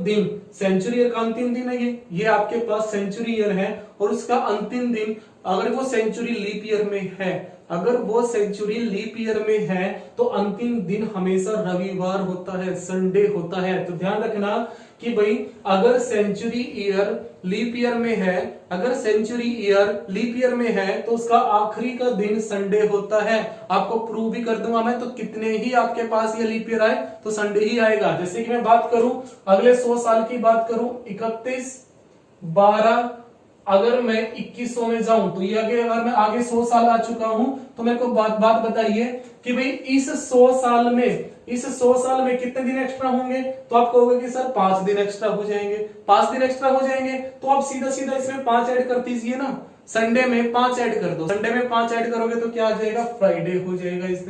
दिन है, ये आपके पास सेंचुरी ईयर है, और उसका अंतिम दिन अगर वो सेंचुरी लीप ईयर में है, तो अंतिम दिन हमेशा रविवार होता है, संडे होता है। तो ध्यान रखना कि भाई अगर सेंचुरी ईयर लीप ईयर में है तो उसका आखिरी का दिन संडे होता है। आपको प्रूव भी कर दूंगा मैं, तो कितने ही आपके पास ये लीप ईयर आए तो संडे ही आएगा। जैसे कि मैं बात करूं अगले 100 साल की बात करूं, 31/12 अगर मैं 2100 में जाऊं तो ये अगर मैं आगे 100 साल आ चुका हूं, तो मेरे को बात बताइए कि भाई इस 100 साल में कितने दिन एक्स्ट्रा होंगे? तो आप कहोगे कि सर 5 दिन एक्स्ट्रा हो जाएंगे। 5 दिन एक्स्ट्रा हो जाएंगे तो आप सीधा इसमें 5 ऐड कर दीजिए ना, संडे में 5 ऐड कर दो। संडे में 5 ऐड करोगे तो क्या आ जाएगा? फ्राइडे हो जाएगा। इस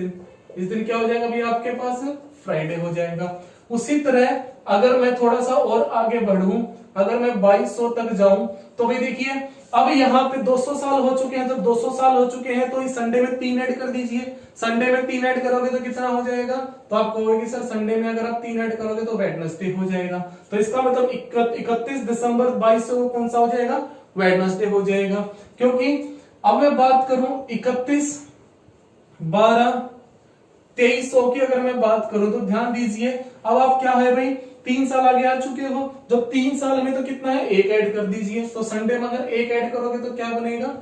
दिन क्या हो जाएगा भाई आपके पास? फ्राइडे हो जाएगा। उसी तरह अगर मैं थोड़ा सा और आगे बढ़ूं, अगर मैं 2200 तक जाऊं, तो भाई देखिए अब यहाँ पे 200 साल हो चुके हैं। जब 200 साल हो चुके हैं तो इस संडे में 3 ऐड कर दीजिए। संडे में 3 ऐड करोगे तो कितना हो जाएगा? तो आप कहोगे कि सर संडे में अगर आप 3 ऐड करोगे तो वेडनेसडे हो जाएगा। तो इसका मतलब 31 दिसंबर 2200 कौन सा हो जाएगा? वेडनेसडे हो जाएगा। क्योंकि अब मैं बात करूं 31/12/2300 की अगर मैं बात करूं, तो ध्यान दीजिए अब आप क्या है भाई 3 साल आगे आ चुके हो। जब 3 साल में तो कितना है? 1 ऐड कर दीजिए। तो संडे में अगर 1 ऐड करोगे तो क्या बनेगा?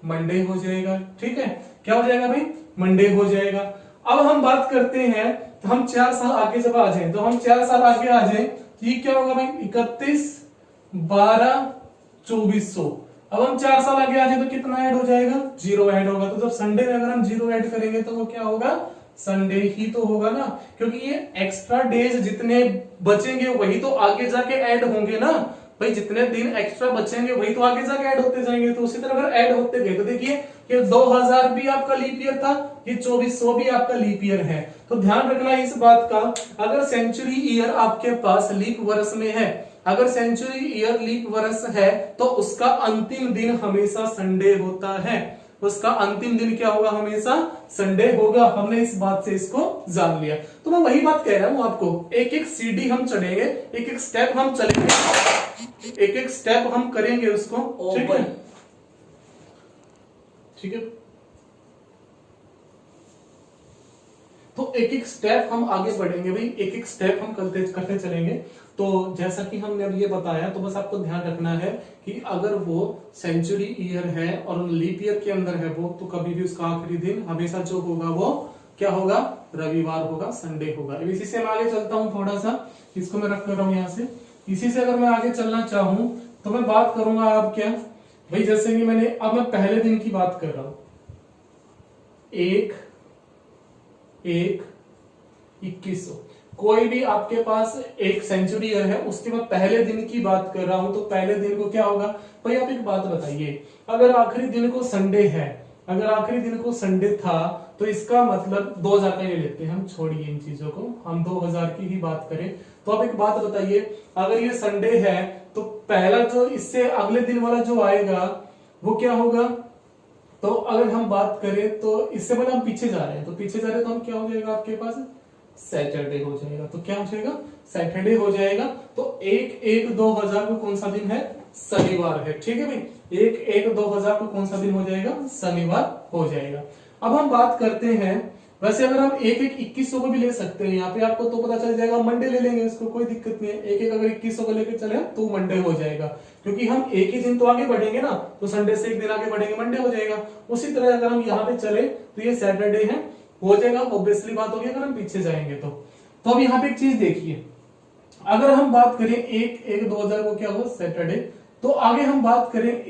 मंडे हो जाएगा। ठीक है, क्या हो जाएगा भाई? मंडे हो जाएगा। अब हम बात करते हैं, तो हम 4 साल आगे जब आ जाए, तो ये क्या होगा भाई? 31/12/2400। अब हम 4 साल आगे आ जाए तो कितना ऐड हो जाएगा? 0 ऐड होगा। तो जब संडे में अगर हम 0 ऐड करेंगे तो वो क्या होगा? संडे ही तो होगा ना, क्योंकि ये एक्स्ट्रा डेज जितने बचेंगे वही तो आगे जाके ऐड होंगे ना भाई। जितने दिन एक्स्ट्रा बचेंगे वही तो आगे जाके ऐड होते जाएंगे। तो उसी तरह अगर ऐड होते गए तो देखिए ये 2000 भी आपका लीप ईयर था, ये 2400 भी आपका लीप ईयर है। तो ध्यान रखना इस बात का, अगर सेंचुरी ईयर आपके पास लीप वर्ष में है, अगर सेंचुरी ईयर लीप वर्ष है, तो उसका अंतिम दिन हमेशा संडे होता है। उसका अंतिम दिन क्या होगा? हमेशा संडे होगा। हमने इस बात से इसको जान लिया। तो मैं वही बात कह रहा हूं आपको, एक सीढ़ी हम चढ़ेंगे, एक स्टेप हम चलेंगे, एक स्टेप हम करेंगे उसको। ठीक है, ठीक है। तो एक स्टेप हम आगे बढ़ेंगे भाई, एक स्टेप हम करते चलेंगे। तो जैसा कि हमने अब ये बताया, तो बस आपको ध्यान रखना है कि अगर वो सेंचुरी ईयर है और लीप ईयर के अंदर है वो, तो कभी भी उसका आखिरी दिन हमेशा जो होगा वो क्या होगा? रविवार होगा, संडे होगा। इसी से मैं आगे चलता हूं, थोड़ा सा इसको मैं रख कर रहा हूं यहां से। इसी से अगर मैं आगे चलना चाहूं तो मैं बात करूंगा आप क्या भाई, जैसे कि अब मैं पहले दिन की बात कर रहा हूं, 1/1/2100। कोई भी आपके पास एक सेंचुरी ईयर है, उसके बाद पहले दिन की बात कर रहा हूं, तो पहले दिन को क्या होगा भाई? आप एक बात बताइए, अगर आखिरी दिन को संडे है, अगर आखिरी दिन को संडे था, तो इसका मतलब 2000 का ये लेते हैं हम, छोड़िए इन चीजों को, हम 2000 की ही बात करें। तो आप एक बात बताइए, अगर ये संडे है तो पहला जो इससे अगले दिन वाला जो आएगा वो क्या होगा? तो अगर हम बात करें तो इससे पहले हम पीछे जा रहे हैं, तो पीछे जा रहे हैं तो हम क्या हो जाएगा आपके पास? सैटरडे हो जाएगा। तो क्या हो जाएगा? सैटरडे हो जाएगा। तो 1/1/2000 को कौन सा दिन है? शनिवार है। ठीक है भाई, 1/1/2000 को कौन सा दिन हो जाएगा? शनिवार हो जाएगा। अब हम बात करते हैं वैसे अगर हम एक एक 2100 को भी ले सकते हैं, यहाँ पे आपको तो पता चल जाएगा, मंडे ले लेंगे, इसको कोई दिक्कत नहीं है। एक एक अगर 2100 को लेकर चले तो मंडे हो जाएगा, क्योंकि हम एक ही दिन तो आगे बढ़ेंगे ना, तो संडे से एक दिन आगे बढ़ेंगे, मंडे हो जाएगा। उसी तरह अगर हम यहाँ पे चले तो ये सैटरडे है, हो जाएगा, ऑब्वियसली बात होगी। अगर हम पीछे जाएंगे तो अब यहाँ पे एक चीज देखिए, अगर हम बात करें 1/1/2000 को क्या हुआ सैटरडे, तो आगे हम बात करें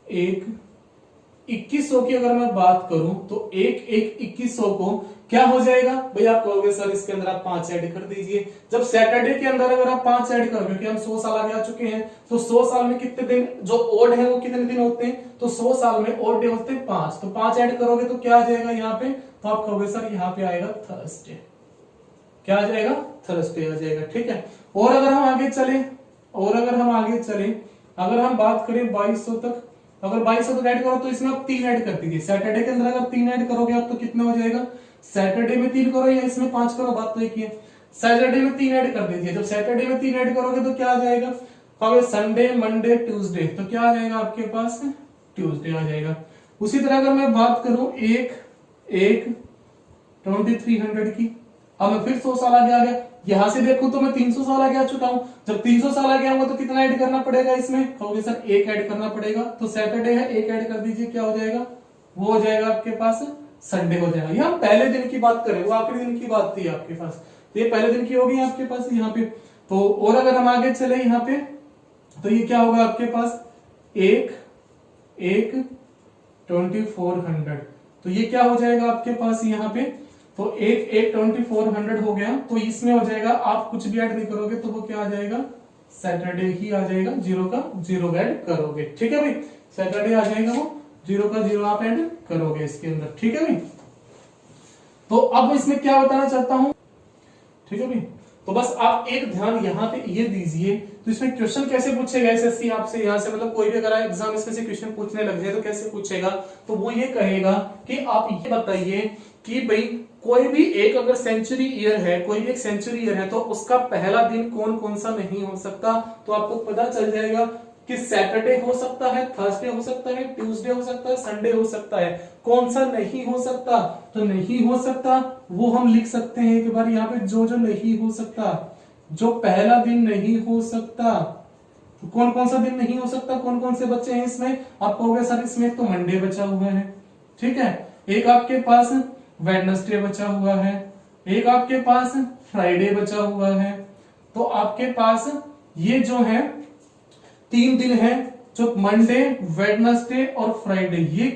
1/1/2100 की अगर मैं बात करूं तो 1/1/2100 को क्या हो जाएगा भाई, आप कहोगे सर इसके अंदर आप 5 ऐड कर दीजिए। जब सैटरडे के अंदर अगर आप 5 ऐड करोगे, क्योंकि हम 100 साल आगे आ चुके हैं, तो 100 साल में कितने दिन जो ओड है वो कितने दिन होते हैं, तो 100 साल में ओड डे होते हैं 5, तो 5 ऐड करोगे तो क्या आ जाएगा यहाँ पे, तो आप कहोगे सर यहाँ पे आएगा थर्सडे, क्या आ जाएगा, थर्सडे आ जाएगा। ठीक है, और अगर हम आगे चले, अगर हम बात करें 2200 तक, अगर 2200 तक ऐड करो तो इसमें आप 3 ऐड कर दीजिए। सैटरडे के अंदर अगर 3 ऐड करोगे आप तो कितना हो जाएगा, सैटरडे में 3 करो या इसमें 5 करो, बात तो एक ही है। सैटरडे में 3 ऐड कर दीजिए, जब सैटरडे में 3 ऐड करोगे तो क्या आ जाएगा, संडे मंडे ट्यूसडे, तो क्या आ जाएगा आपके पास, ट्यूसडे आ जाएगा। उसी तरह अगर मैं बात करूं 2300 की, अब मैं फिर 100 साल आगे आ गया, यहां से देखूं तो मैं 300 साल आगे आ चुका हूं। जब 300 साल आगे आऊंगा तो कितना ऐड करना पड़ेगा इसमें, कहोगे सर 1 ऐड करना पड़ेगा, तो सैटरडे है 1 ऐड कर दीजिए, क्या हो जाएगा, वो हो जाएगा आपके पास संडे हो जाएगा। ये हम पहले दिन की बात करें, वो आखिरी दिन की बात थी आपके पास, तो ये पहले दिन की होगी आपके पास यहाँ पे। तो और अगर हम आगे चले यहाँ पे तो ये क्या होगा आपके पास 1/1/2400, तो ये क्या हो जाएगा आपके पास यहाँ पे, तो 1/1/2400 हो गया, तो इसमें हो जाएगा, आप कुछ भी ऐड नहीं करोगे तो वो क्या आ जाएगा, सैटरडे ही आ जाएगा, 0 का 0 ऐड करोगे। ठीक है भाई, सैटरडे आ जाएगा, वो 0 का 0 आप ऐड करोगे इसके अंदर। ठीक है भाई, तो अब इसमें क्या बताना चाहता हूं, ठीक है भाई, तो बस आप एक ध्यान यहाँ पे ये दीजिए, तो इसमें क्वेश्चन कैसे पूछेगा एसएससी आपसे, यहाँ से मतलब कोई भी अगर एग्जाम इसमें से क्वेश्चन पूछने लग जाए तो कैसे पूछेगा, तो वो ये कहेगा कि आप ये बताइए कि भाई कोई भी एक अगर सेंचुरी ईयर है, कोई भी एक सेंचुरी ईयर है, तो उसका पहला दिन कौन कौन सा नहीं हो सकता, तो आपको पता चल जाएगा कि सैटरडे हो सकता है, थर्सडे हो सकता है, ट्यूसडे हो सकता है, संडे हो सकता है। कौन सा नहीं हो सकता, तो नहीं हो सकता वो हम लिख सकते हैं एक बार यहाँ पे, जो जो नहीं हो सकता, जो पहला दिन नहीं हो सकता, तो कौन कौन सा दिन नहीं हो सकता, कौन कौन से बच्चे हैं इसमें, आप कहोगे सर इसमें तो मंडे बचा हुआ है, ठीक है, एक आपके पास वेडनेसडे बचा हुआ है, एक आपके पास फ्राइडे बचा हुआ है, तो आपके पास ये जो है 3 दिन है, जो मंडे वेडनेसडे और फ्राइडे, ये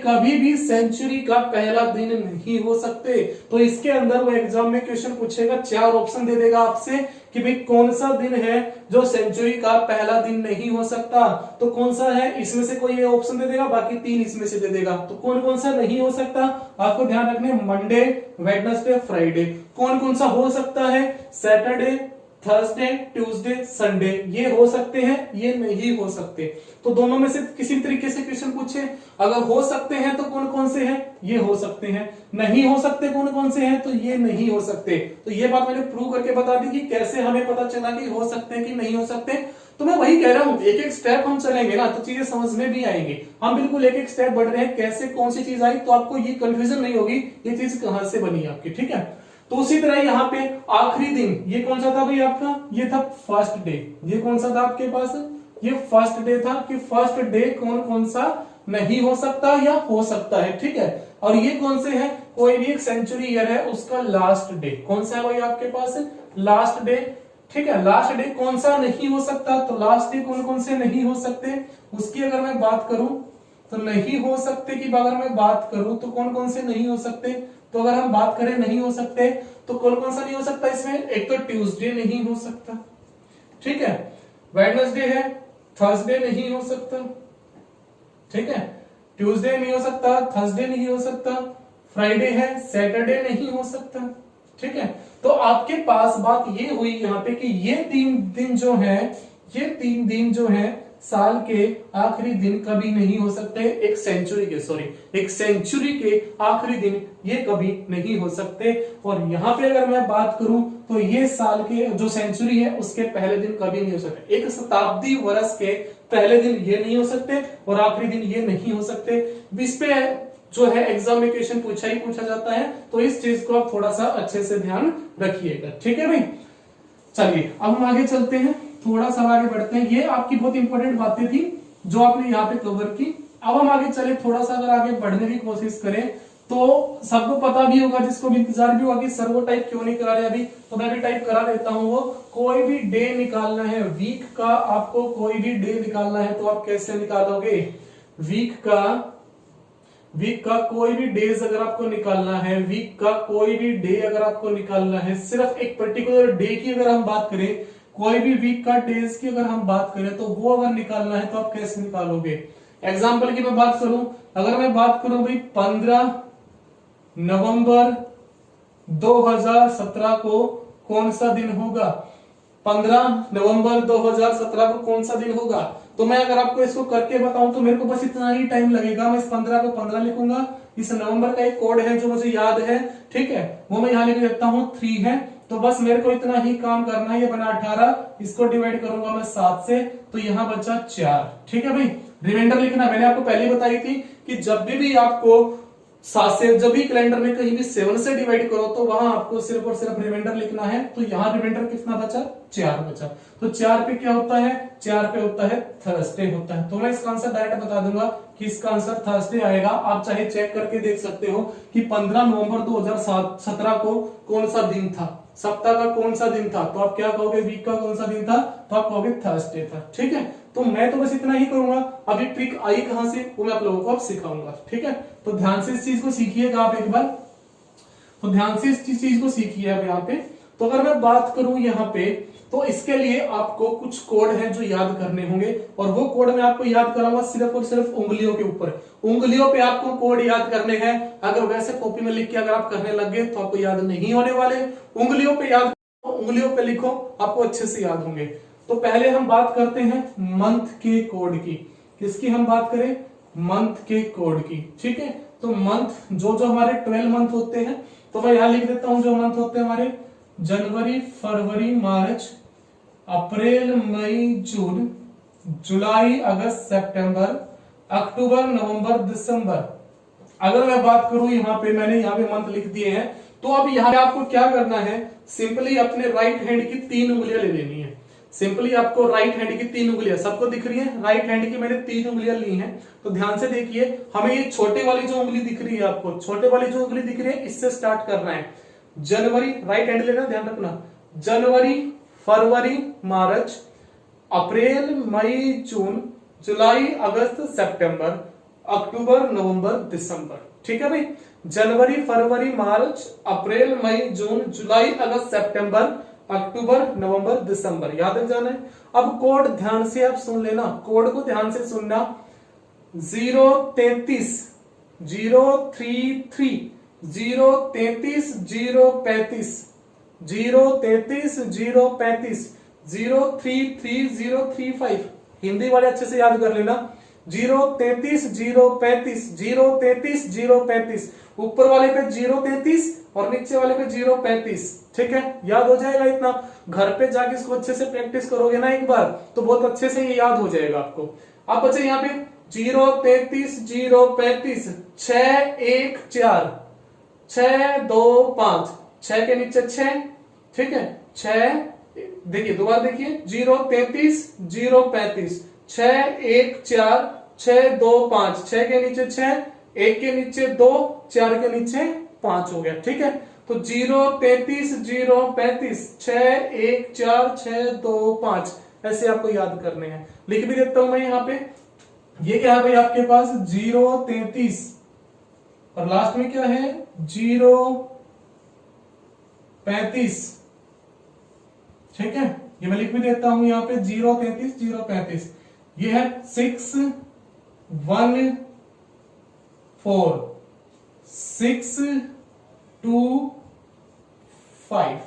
कभी भी सेंचुरी का पहला दिन नहीं हो सकते। तो इसके अंदर वो एग्जाम में क्वेश्चन पूछेगा, 4 ऑप्शन दे देगा आपसे कि भाई कौन सा दिन है जो सेंचुरी का पहला दिन नहीं हो सकता, तो कौन सा है, इसमें से कोई ऑप्शन दे देगा, बाकी 3 इसमें से दे देगा, तो कौन कौन सा नहीं हो सकता आपको ध्यान रखने, मंडे वेडनेसडे फ्राइडे। कौन कौन सा हो सकता है, सैटरडे थर्सडे ट्यूसडे संडे, ये हो सकते हैं, ये नहीं हो सकते। तो दोनों में से किसी भी तरीके से क्वेश्चन पूछे, अगर हो सकते हैं तो कौन कौन से हैं, ये हो सकते हैं, नहीं हो सकते कौन कौन से हैं, तो ये नहीं हो सकते। तो ये बात मैंने प्रूव करके बता दी कि कैसे हमें पता चला कि हो सकते हैं कि नहीं हो सकते। तो मैं वही कह रहा हूं, एक एक स्टेप हम चलेंगे ना तो चीजें समझ में भी आएंगी। हम बिल्कुल एक एक स्टेप बढ़ रहे हैं, कैसे कौन सी चीज आई, तो आपको ये कंफ्यूजन नहीं होगी ये चीज कहां से बनी आपकी, ठीक है। तो उसी तरह यहाँ पे आखिरी दिन ये कौन सा था भाई आपका, ये था फर्स्ट डे, ये कौन सा था आपके पास, ये फर्स्ट डे था, कि फर्स्ट डे कौन कौन सा नहीं हो सकता या हो सकता है, ठीक है। और ये कौन से है, कोई भी एक सेंचुरी ईयर है उसका लास्ट डे कौन सा है भाई आपके पास, लास्ट डे, ठीक है। लास्ट डे कौन सा नहीं हो सकता, तो लास्ट डे कौन कौन से नहीं हो सकते, उसकी अगर मैं बात करूं तो नहीं हो सकते की अगर मैं बात करूं तो कौन कौन से नहीं हो सकते, तो अगर हम बात करें नहीं हो सकते तो कौन कौन सा नहीं हो सकता इसमें, एक तो ट्यूसडे नहीं हो सकता, ठीक है, वेडनेसडे है, थर्सडे नहीं हो सकता, ठीक है, ट्यूसडे नहीं हो सकता, थर्सडे नहीं हो सकता, फ्राइडे है, सैटरडे नहीं हो सकता, ठीक है। तो आपके पास बात ये हुई यहाँ पे कि ये 3 दिन जो है, ये 3 दिन जो है साल के आखिरी दिन कभी नहीं हो सकते, एक सेंचुरी के आखिरी दिन ये कभी नहीं हो सकते। और यहाँ पे अगर मैं बात करूं तो ये साल के जो सेंचुरी है उसके पहले दिन कभी नहीं हो सकते, एक शताब्दी वर्ष के पहले दिन ये नहीं हो सकते और आखिरी दिन ये नहीं हो सकते। इस पे जो है एग्जाम में क्वेश्चन पूछा ही पूछा जाता है, तो इस चीज को आप थोड़ा सा अच्छे से ध्यान रखिएगा, ठीक है भाई। चलिए अब हम आगे चलते हैं, थोड़ा सा आगे बढ़ते हैं। ये आपकी बहुत इंपॉर्टेंट बातें थी जो आपने यहाँ पे कवर की। अब हम आगे चले, थोड़ा सा अगर आगे बढ़ने की कोशिश करें तो सबको पता भी होगा, जिसको भी इंतजार भी होगा कि सर वो टाइप क्यों नहीं करा रहे अभी, तो मैं भी टाइप करा देता हूँ। वो कोई भी डे निकालना है वीक का, आपको कोई भी डे निकालना है तो आप कैसे निकालोगे? वीक का कोई भी डेज अगर आपको निकालना है, वीक का कोई भी डे अगर आपको निकालना है, सिर्फ एक पर्टिकुलर डे की अगर हम बात करें, कोई भी वीक का डेज की अगर हम बात करें तो वो अगर निकालना है तो आप कैसे निकालोगे? एग्जाम्पल की मैं बात करूं, अगर मैं बात करूं भाई 15 नवंबर 2017 को कौन सा दिन होगा? 15 नवंबर 2017 को कौन सा दिन होगा? तो मैं अगर आपको इसको करके बताऊं तो मेरे को बस इतना ही टाइम लगेगा। मैं इस 15 को 15 लिखूंगा, इस नवंबर का एक कोड है जो मुझे याद है, ठीक है, वो मैं यहाँ लिख देता हूँ 3 है, तो बस मेरे को इतना ही काम करना है। ये बना 18, इसको डिवाइड करूंगा मैं 7 से, तो यहाँ बचा 4, ठीक है भाई। रिमाइंडर लिखना मैंने आपको पहले ही बताई थी कि जब भी आपको 7 से, जब भी कैलेंडर में कहीं भी 7 से डिवाइड करो तो वहां आपको सिर्फ और सिर्फ रिमाइंडर लिखना है। तो यहाँ रिमाइंडर कितना बचा? 4 बचा। तो 4 पे क्या होता है? 4 पे होता है थर्सडे होता है। तो मैं इसका आंसर डायरेक्ट बता दूंगा कि इसका आंसर थर्सडे आएगा। आप चाहे चेक करके देख सकते हो कि 15 नवंबर 2017 को कौन सा दिन था, सप्ताह का कौन सा दिन था, तो आप क्या कहोगे? वीक का कौन सा दिन था? तो आप कहोगे थर्सडे था, ठीक है। तो मैं तो बस इतना ही करूंगा। अभी ट्रिक आई कहां से वो मैं आप लोगों को अब सिखाऊंगा, ठीक है। तो ध्यान से इस चीज को सीखिएगा आप एक बार, तो ध्यान से इस चीज को सीखिए अब यहाँ पे। तो अगर मैं बात करूं यहाँ पे, तो इसके लिए आपको कुछ कोड हैं जो याद करने होंगे, और वो कोड मैं आपको याद कराऊंगा सिर्फ और सिर्फ उंगलियों के ऊपर। उंगलियों पे आपको कोड याद करने हैं। अगर वैसे कॉपी में लिख के अगर आप करने लग गए तो आपको याद नहीं होने वाले। उंगलियों पे याद, उंगलियों पे लिखो, आपको अच्छे से याद होंगे। तो पहले हम बात करते हैं मंथ के कोड की। किसकी हम बात करें? मंथ के कोड की, ठीक है। तो मंथ जो हमारे 12 मंथ होते हैं, तो मैं यहां लिख देता हूं जो मंथ होते हैं हमारे जनवरी, फरवरी, मार्च, अप्रैल, मई, जून, जुलाई, अगस्त, सितंबर, अक्टूबर, नवंबर, दिसंबर। अगर मैं बात करूं यहाँ पे, मैंने यहाँ पे मंथ लिख दिए हैं, तो अब यहाँ पे आपको क्या करना है? सिंपली अपने राइट हैंड की 3 उंगलियां ले लेनी है। सिंपली आपको राइट हैंड की 3 उंगलियां, सबको दिख रही है? राइट हैंड की मैंने 3 उंगलियां ली हैं। तो ध्यान से देखिए, हमें ये छोटे वाली जो उंगली दिख रही है, आपको छोटे वाली जो उंगली दिख रही है, इससे स्टार्ट करना है। जनवरी, राइट हैंड लेना, ध्यान रखना। जनवरी, फरवरी, मार्च, अप्रैल, मई, जून, जुलाई, अगस्त, सितंबर, अक्टूबर, नवंबर, दिसंबर, ठीक है भाई। जनवरी, फरवरी, मार्च, अप्रैल, मई, जून, जुलाई, अगस्त, सितंबर, अक्टूबर, नवंबर, दिसंबर, याद रख जाना है। अब कोड ध्यान से आप सुन लेना, कोड को ध्यान से सुनना। 033 033 033 035 033 035 033 हिंदी वाले अच्छे से याद कर लेना। 033 035 033 035, ऊपर वाले पे 033 और नीचे वाले पे 035, ठीक है। याद हो जाएगा इतना। घर पे जाके इसको अच्छे से प्रैक्टिस करोगे ना एक बार, तो बहुत अच्छे से ये याद हो जाएगा आपको। अब बच्चे यहाँ पे 033 035 6 1 4 6 2 5, 6 के नीचे 6, ठीक है। 6, देखिए दोबारा देखिए, 033 035 6 1 4 6 2 5, 6 के नीचे 6, 1 के नीचे 2, 4 के नीचे 5 हो गया, ठीक है। तो 033 035 6 1 4 6 2 5 ऐसे आपको याद करने हैं। लिख भी देता हूं मैं यहाँ पे। ये क्या है भाई आपके पास? 033 और लास्ट में क्या है? 035, ठीक है। ये मैं लिख भी देता हूं यहाँ पे 033 035। ये है 6 1 4 6 2 5,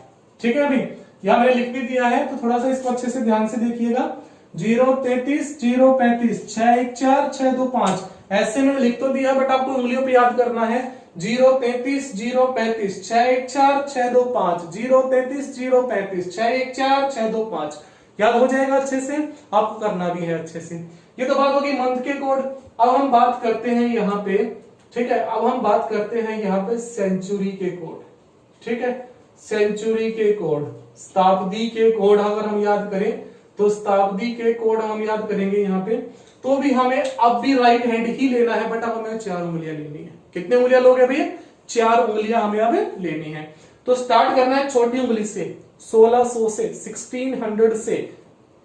ठीक है भाई। यहां मैंने लिख भी दिया है, तो थोड़ा सा इसको अच्छे से ध्यान से देखिएगा। 033 035 6 1 4 6 2 5, ऐसे मैंने लिख तो दिया, बट आपको उंगलियों पे याद करना है। 033 035 6 1 4 6 2 5 033 035 6 1 4 6 2 5, याद हो जाएगा अच्छे से, आपको करना भी है अच्छे से। ये तो बात होगी मंथ के कोड। अब हम बात करते हैं यहाँ पे, ठीक है, अब हम बात करते हैं यहाँ पे सेंचुरी के कोड। ठीक है, सेंचुरी के कोड, शताब्दी के कोड अगर हम याद करें तो शताब्दी के कोड हम याद करेंगे यहाँ पे, तो भी हमें अब भी राइट हैंड ही लेना है, बट अब हमें 4 उंगलियां लेनी है। कितने उंगलियां लोगे भैया? 4 उंगलियां हमें अब लेनी है। तो स्टार्ट करना है छोटी उंगली से, 1600 से, 1600 से,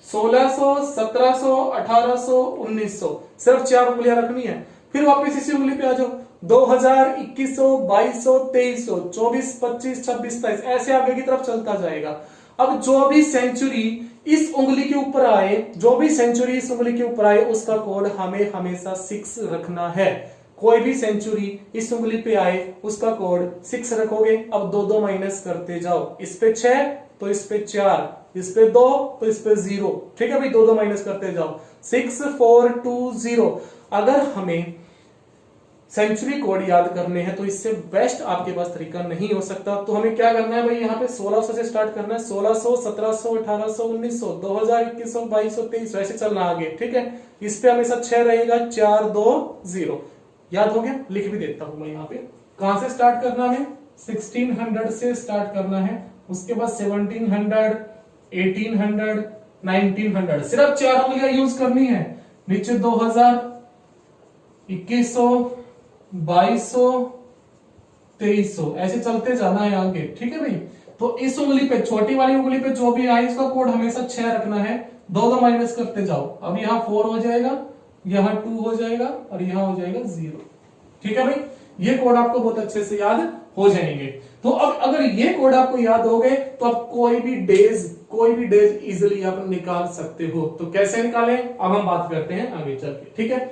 1600, 1700, 1800, 1900, सिर्फ 4 उंगलियां रखनी है। फिर वापस इसी उंगली पे आ जाओ, 2000, 2100, 2200, 2300, 24, 25, 26, 27, ऐसे आगे की तरफ चलता जाएगा। अब जो भी सेंचुरी इस उंगली के ऊपर आए, जो भी सेंचुरी इस उंगली के ऊपर आए, उसका कोड हमें हमेशा 6 रखना है। कोई भी सेंचुरी इस उंगली पे आए उसका कोड 6 रखोगे। अब 2 माइनस करते जाओ, इस पे 6 तो इस पे 4, इस पे 2 तो इस पे 0। ठीक है भाई, 2 माइनस करते जाओ, 6, 4, 2, 0। अगर हमें सेंचुरी कोड याद करने हैं तो इससे बेस्ट आपके पास तरीका नहीं हो सकता। तो हमें क्या करना है भाई, यहाँ पे 1600 से स्टार्ट करना है, 1600, 1700, 1800, 1900, 2000, 2100, 2200, 2300, ऐसे चलना आगे। ठीक है, इस पे हमेशा 6 रहेगा, 4, 2, 0। याद हो गया? लिख भी देता हूं मैं यहाँ पे। कहां से स्टार्ट करना है? 1600 से स्टार्ट करना है, उसके बाद 1700, 1800, 1900, सिर्फ 4 उंगलियां यूज करनी है। नीचे 2000, 2100, 2200, 2300, ऐसे चलते जाना है आगे। ठीक है भाई, तो इस उंगली पे, छोटी वाली उंगली पे जो भी आए इसका कोड हमेशा 6 रखना है। 2 माइनस करते जाओ, अब यहाँ 4 हो जाएगा, यहाँ 2 हो जाएगा और यहाँ हो जाएगा 0। ठीक है भाई, ये कोड आपको बहुत अच्छे से याद हो जाएंगे। तो अब अगर ये कोड आपको याद हो गए तो आप कोई भी डेज इजिली आप निकाल सकते हो। तो कैसे निकालें, अब हम बात करते हैं आगे चल के। ठीक है,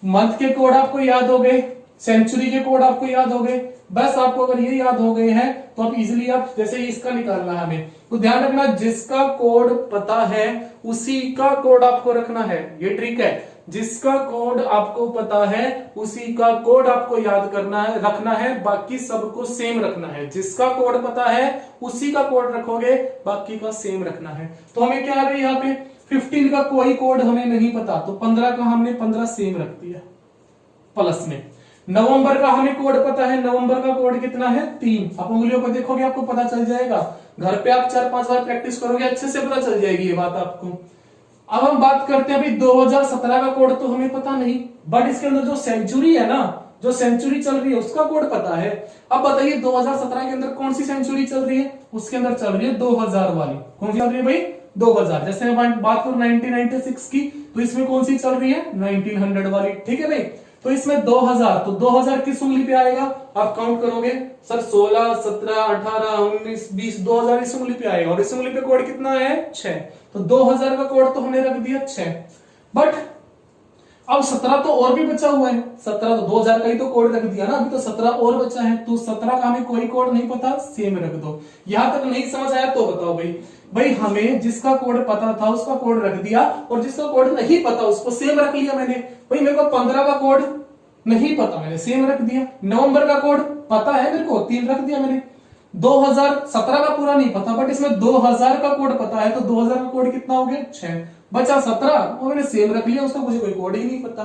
मंथ के कोड आपको याद हो गए, सेंचुरी के कोड आपको याद हो गए। बस आपको अगर ये याद हो गए हैं तो आप इजिली, आप जैसे इसका निकालना है हमें, तो ध्यान रखना जिसका कोड पता है उसी का कोड आपको रखना है। ये ट्रिक है, जिसका कोड आपको पता है उसी का कोड आपको याद करना है, रखना है, बाकी सबको सेम रखना है। जिसका कोड पता है उसी का कोड रखोगे, बाकी का सेम रखना है। तो हमें क्या है यहाँ पे 15 का कोई कोड हमें नहीं पता, तो 15 का हमने 15 सेम रख दिया प्लस में। नवंबर का हमें कोड पता है, नवंबर का कोड कितना है? 3। आप उंगलियों को देखोगे आपको पता चल जाएगा, घर पे आप 4-5 बार प्रैक्टिस करोगे, अच्छे से पता चल जाएगी ये बात आपको। अब हम बात करते हैं अभी 2017 का कोड तो हमें पता नहीं, बट इसके अंदर जो सेंचुरी है ना, जो सेंचुरी चल रही है उसका कोड पता है। अब बताइए 2017 के अंदर कौन सी सेंचुरी चल रही है? उसके अंदर चल रही है 2000 वाली। कौन सी चल रही है भाई? 2000। जैसे मैं बात करूं 1996 की, तो इसमें कौन सी चल रही है? 1900 वाली। ठीक है भाई, तो इसमें 2000, तो 2000 किस उंगली पे आएगा? आप काउंट करोगे सर, 16, 17, 18, 19, 20, 2000 इस उंगली पे आएगा, और इस उंगली पे कोड कितना है? 6। तो 2000 का कोड तो हमने रख दिया 6। बट अब 17 तो और भी बचा हुआ है। 17 तो 2000 का ही तो कोड रख दिया ना, अभी तो 17 और बचा है, तो 17 का हमें कोई कोड नहीं पता, सेम रख दो। यहां तक नहीं समझ आया तो बताओ भाई हमें जिसका कोड पता था उसका कोड रख दिया, और जिसका कोड नहीं पता उसको सेम रख लिया मैंने। भाई मेरे को 15 का कोड नहीं पता, मैंने सेम रख दिया। नवंबर का कोड पता है मेरे को, 3 रख दिया मैंने। 2017 का पूरा नहीं पता, बट इसमें 2000 का कोड पता है, तो 2000 का कोड कितना हो गया? 6। बचा 17, वो मैंने सेम रख लिया, उसका मुझे कोई कोड ही नहीं पता।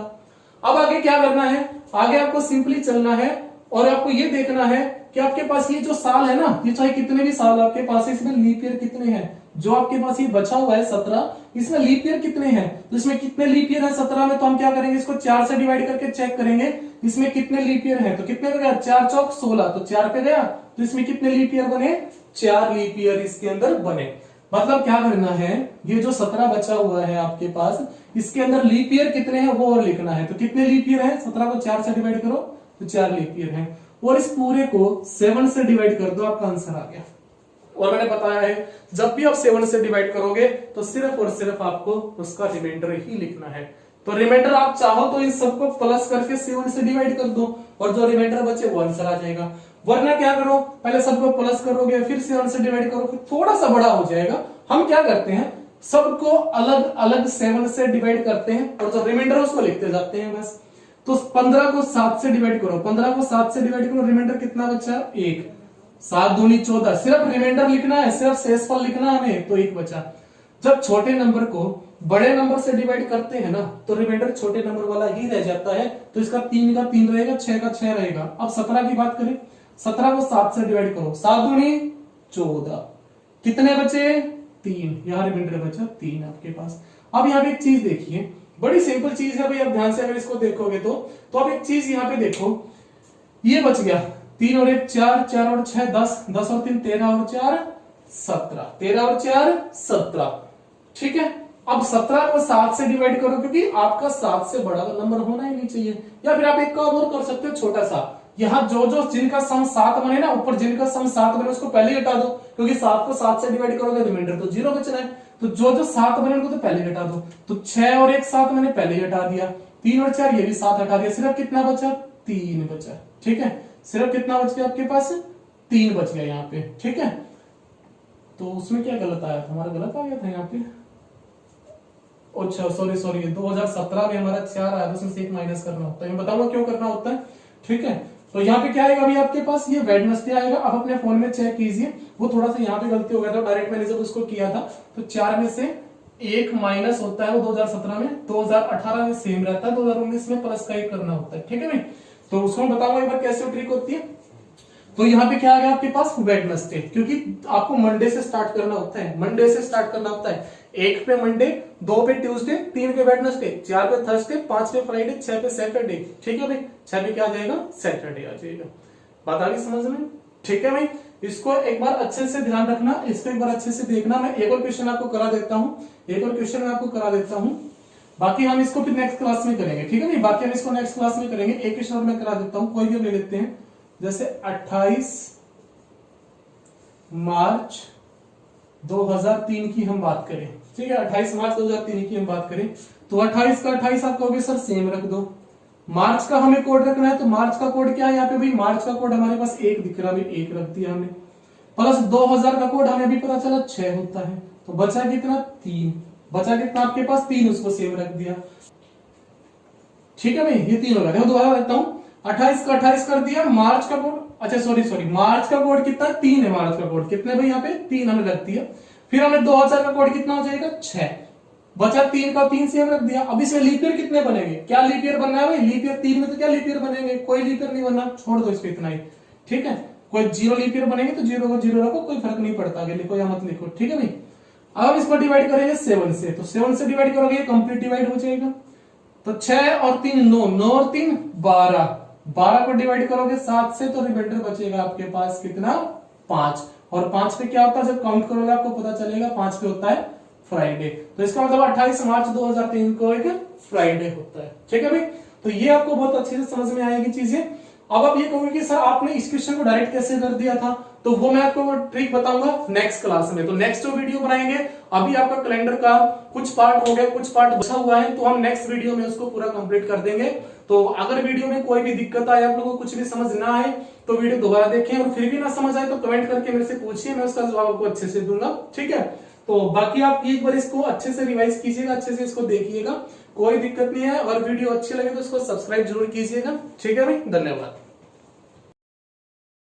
अब आगे क्या करना है? आगे आपको सिंपली चलना है और आपको ये देखना है कि आपके पास ये जो साल है ना, ये चाहे कितने भी साल आपके पास है, इसमें लीप ईयर कितने हैं? जो आपके पास ये बचा हुआ है 17, इसमें लीप ईयर कितने हैं? तो इसमें कितने लीप ईयर है 17 में? तो हम क्या करेंगे, इसको 4 से डिवाइड करके चेक करेंगे इसमें कितने लीप ईयर है। तो कितने पे गया? 4 चौक 16, तो 4 पे गया, तो इसमें कितने लीप ईयर बने? 4 लीप ईयर इसके अंदर बने। मतलब क्या करना है, ये जो 17 बचा हुआ है आपके पास, इसके अंदर लीप ईयर कितने हैं वो और लिखना है। तो कितने लीप ईयर है? 17 को 4 से डिवाइड करो तो 4 लीप ईयर है, और इस पूरे को 7 से डिवाइड कर दो, आपका आंसर आ गया। और मैंने बताया है जब भी आप 7 से डिवाइड करोगे तो सिर्फ और सिर्फ आपको उसका रिमाइंडर ही लिखना है। तो रिमाइंडर आप चाहो तो इन सबको प्लस करके 7 से डिवाइड कर दो, और जो रिमाइंडर बचे वो आंसर आ जाएगा। वरना क्या करो, पहले सबको प्लस करोगे, फिर 7 से डिवाइड करोगे, थोड़ा सा बड़ा हो जाएगा। हम क्या करते हैं, सबको अलग अलग 7 से डिवाइड करते हैं, और जो रिमाइंडर उसको लिखते जाते हैं बस। तो 15 को 7 से डिवाइड करो, 15 को 7 से डिवाइड करो, रिमाइंडर कितना बचा? 1। 7 दूनी 14, सिर्फ रिमाइंडर लिखना है, सिर्फ शेषफल लिखना है हमें, तो 1 बचा। जब छोटे नंबर को बड़े नंबर से डिवाइड करते हैं ना तो रिमाइंडर छोटे नंबर वाला ही रह जाता है। तो इसका 3 का 3 रहेगा, 6 का 6 रहेगा। अब 17 की बात करें, 17 को 7 से डिवाइड करो, 7 दूनी 14, कितने बचे 3, यहाँ रिमाइंडर बचा 3 आपके पास। अब यहाँ पे एक चीज देखिए, बड़ी सिंपल चीज है भाई, अब ध्यान से अगर इसको देखोगे तो अब एक चीज यहाँ पे देखो, ये बच गया 3 और 1 4, 4 और 6 10, 10 और 3 13 और 4 17, 13 और 4 17, ठीक है। अब 17 को 7 से डिवाइड करो, क्योंकि आपका 7 से बड़ा नंबर होना ही नहीं चाहिए। या फिर आप एक काम और कर सकते हो छोटा सा, यहाँ जो जिनका सम 7 बने ना, ऊपर जिनका सम 7 बने उसको पहले ही हटा दो, क्योंकि 7 को 7 से डिवाइड करोगे रिमाइंडर तो 0 बचना है। तो जो 7 बने उनको तो पहले हटा दो। तो 6 और 1 7 मैंने पहले ही हटा दिया, 3 और 4 ये भी 7 हटा दिया, सिर्फ कितना बचा 3 बचा, ठीक है। सिर्फ कितना बच गया आपके पास 3 बच गया यहाँ पे, ठीक है। तो उसमें क्या गलत आया था, हमारा गलत आ गया था यहाँ पे, अच्छा सॉरी 2017 में हमारा 4 आया, उसमें से 1 माइनस करना होता है, मैं बताऊंगा क्यों करना होता है, ठीक है। तो यहाँ पे क्या आएगा अभी आपके पास, ये वेडनेसडे आएगा। अब अपने फोन में चेक कीजिए, वो थोड़ा सा यहाँ पे गलती हो गया था, डायरेक्ट मैंने जब उसको किया था तो 4 में से 1 माइनस होता है वो 2017 में, 2018 में सेम रहता है, 2019 में प्लस का 1 करना होता है, ठीक है भाई। तो उसको मैं बताऊंगा एक बार कैसे ट्रिक होती है। तो यहाँ पे क्या आ गया आपके पास वेडनेसडे, क्योंकि आपको मंडे से स्टार्ट करना होता है, मंडे से स्टार्ट करना होता है। 1 पे मंडे, 2 पे ट्यूसडे, 3 पे वेडनेसडे, 4 पे थर्सडे, 5 पे फ्राइडे, 6 पे सैटरडे, ठीक है भाई। 6 पे क्या आ जाएगा सैटरडे आ जाएगा। बात आ गई समझ में, ठीक है भाई। इसको एक बार अच्छे से ध्यान रखना, इसको एक बार अच्छे से देखना। मैं एक और क्वेश्चन आपको करा देता हूँ, एक और क्वेश्चन मैं आपको करा देता हूँ, बाकी हम इसको फिर नेक्स्ट क्लास में करेंगे, ठीक है भाई। बाकी हम इसको नेक्स्ट क्लास में करेंगे। एक क्वेश्चन और मैं करा देता हूँ, कोई भी ले लेते हैं, जैसे 28 मार्च 2003 की हम बात करें, ठीक है। 28 मार्च 2003 की हम बात करें तो 28 का 28 आप कहोगे सर सेम रख दो। मार्च का हमें कोड रखना है, तो मार्च का कोड क्या है यहाँ पे भाई, मार्च का कोड हमारे पास 1 दिख रहा है, 1 रख दिया हमने। प्लस 2000 का कोड हमें अभी पता चला 6 होता है, तो बचा कितना 3, बचा कितना आपके पास 3, उसको सेम रख दिया, ठीक है भाई। ये 3 होगा, देखो दोबारा देखता हूँ, 28 का 28 कर दिया, मार्च का कोड, अच्छा सॉरी मार्च का कोड कितना 3 है, मार्च का कोड कितने भाई यहाँ पे 3 हमने रख दिया। फिर हमें 2000 का कोड कितना हो जाएगा 6, बचा 3 का 3 सेम रख दिया। अब इसमें लीप ईयर कितने बनेंगे, क्या लीप ईयर बनना है भाई, लीप ईयर 3 में तो क्या लीप ईयर बनेंगे, कोई लीप ईयर नहीं बनना, छोड़ दो इसको इतना ही, ठीक है। कोई 0 लीप ईयर बनेंगे तो 0 को 0 रखो, कोई फर्क नहीं पड़ता, आगे लिखो या मत लिखो, ठीक है भाई। अब इसको डिवाइड करेंगे 7 से, तो 7 से डिवाइड करोगे कंप्लीट डिवाइड हो जाएगा। तो 6 और 3 9, 9 और 3 12, 12 को डिवाइड करोगे 7 से तो रिमाइंडर बचेगा आपके पास कितना 5, और 5 पे क्या होता है जब काउंट करोगे आपको पता चलेगा 5 पे होता है फ्राइडे। तो इसका मतलब 28 मार्च 2003 को एक फ्राइडे होता है, ठीक है भाई। तो ये आपको बहुत अच्छे से समझ में आएगी चीजें। अब आप ये कहोगे कि सर आपने इस क्वेश्चन को डायरेक्ट कैसे कर दिया था, तो वो मैं आपको ट्रिक बताऊंगा नेक्स्ट क्लास में, तो नेक्स्ट जो वीडियो बनाएंगे। अभी आपका कैलेंडर का कुछ पार्ट हो गया, कुछ पार्ट बचा हुआ है, तो हम नेक्स्ट वीडियो में उसको पूरा कंप्लीट कर देंगे। तो अगर वीडियो में कोई भी दिक्कत आए, आप लोगों को कुछ भी समझ ना आए, तो वीडियो दोबारा देखें, और फिर भी ना समझ आए तो कमेंट करके मेरे से पूछिए, मैं उसका जवाब आपको अच्छे से दूंगा, ठीक है। तो बाकी आप एक बार इसको अच्छे से रिवाइज कीजिएगा, अच्छे से इसको देखिएगा, कोई दिक्कत नहीं है। और वीडियो अच्छी लगे तो इसको सब्सक्राइब जरूर कीजिएगा, ठीक है भाई, धन्यवाद।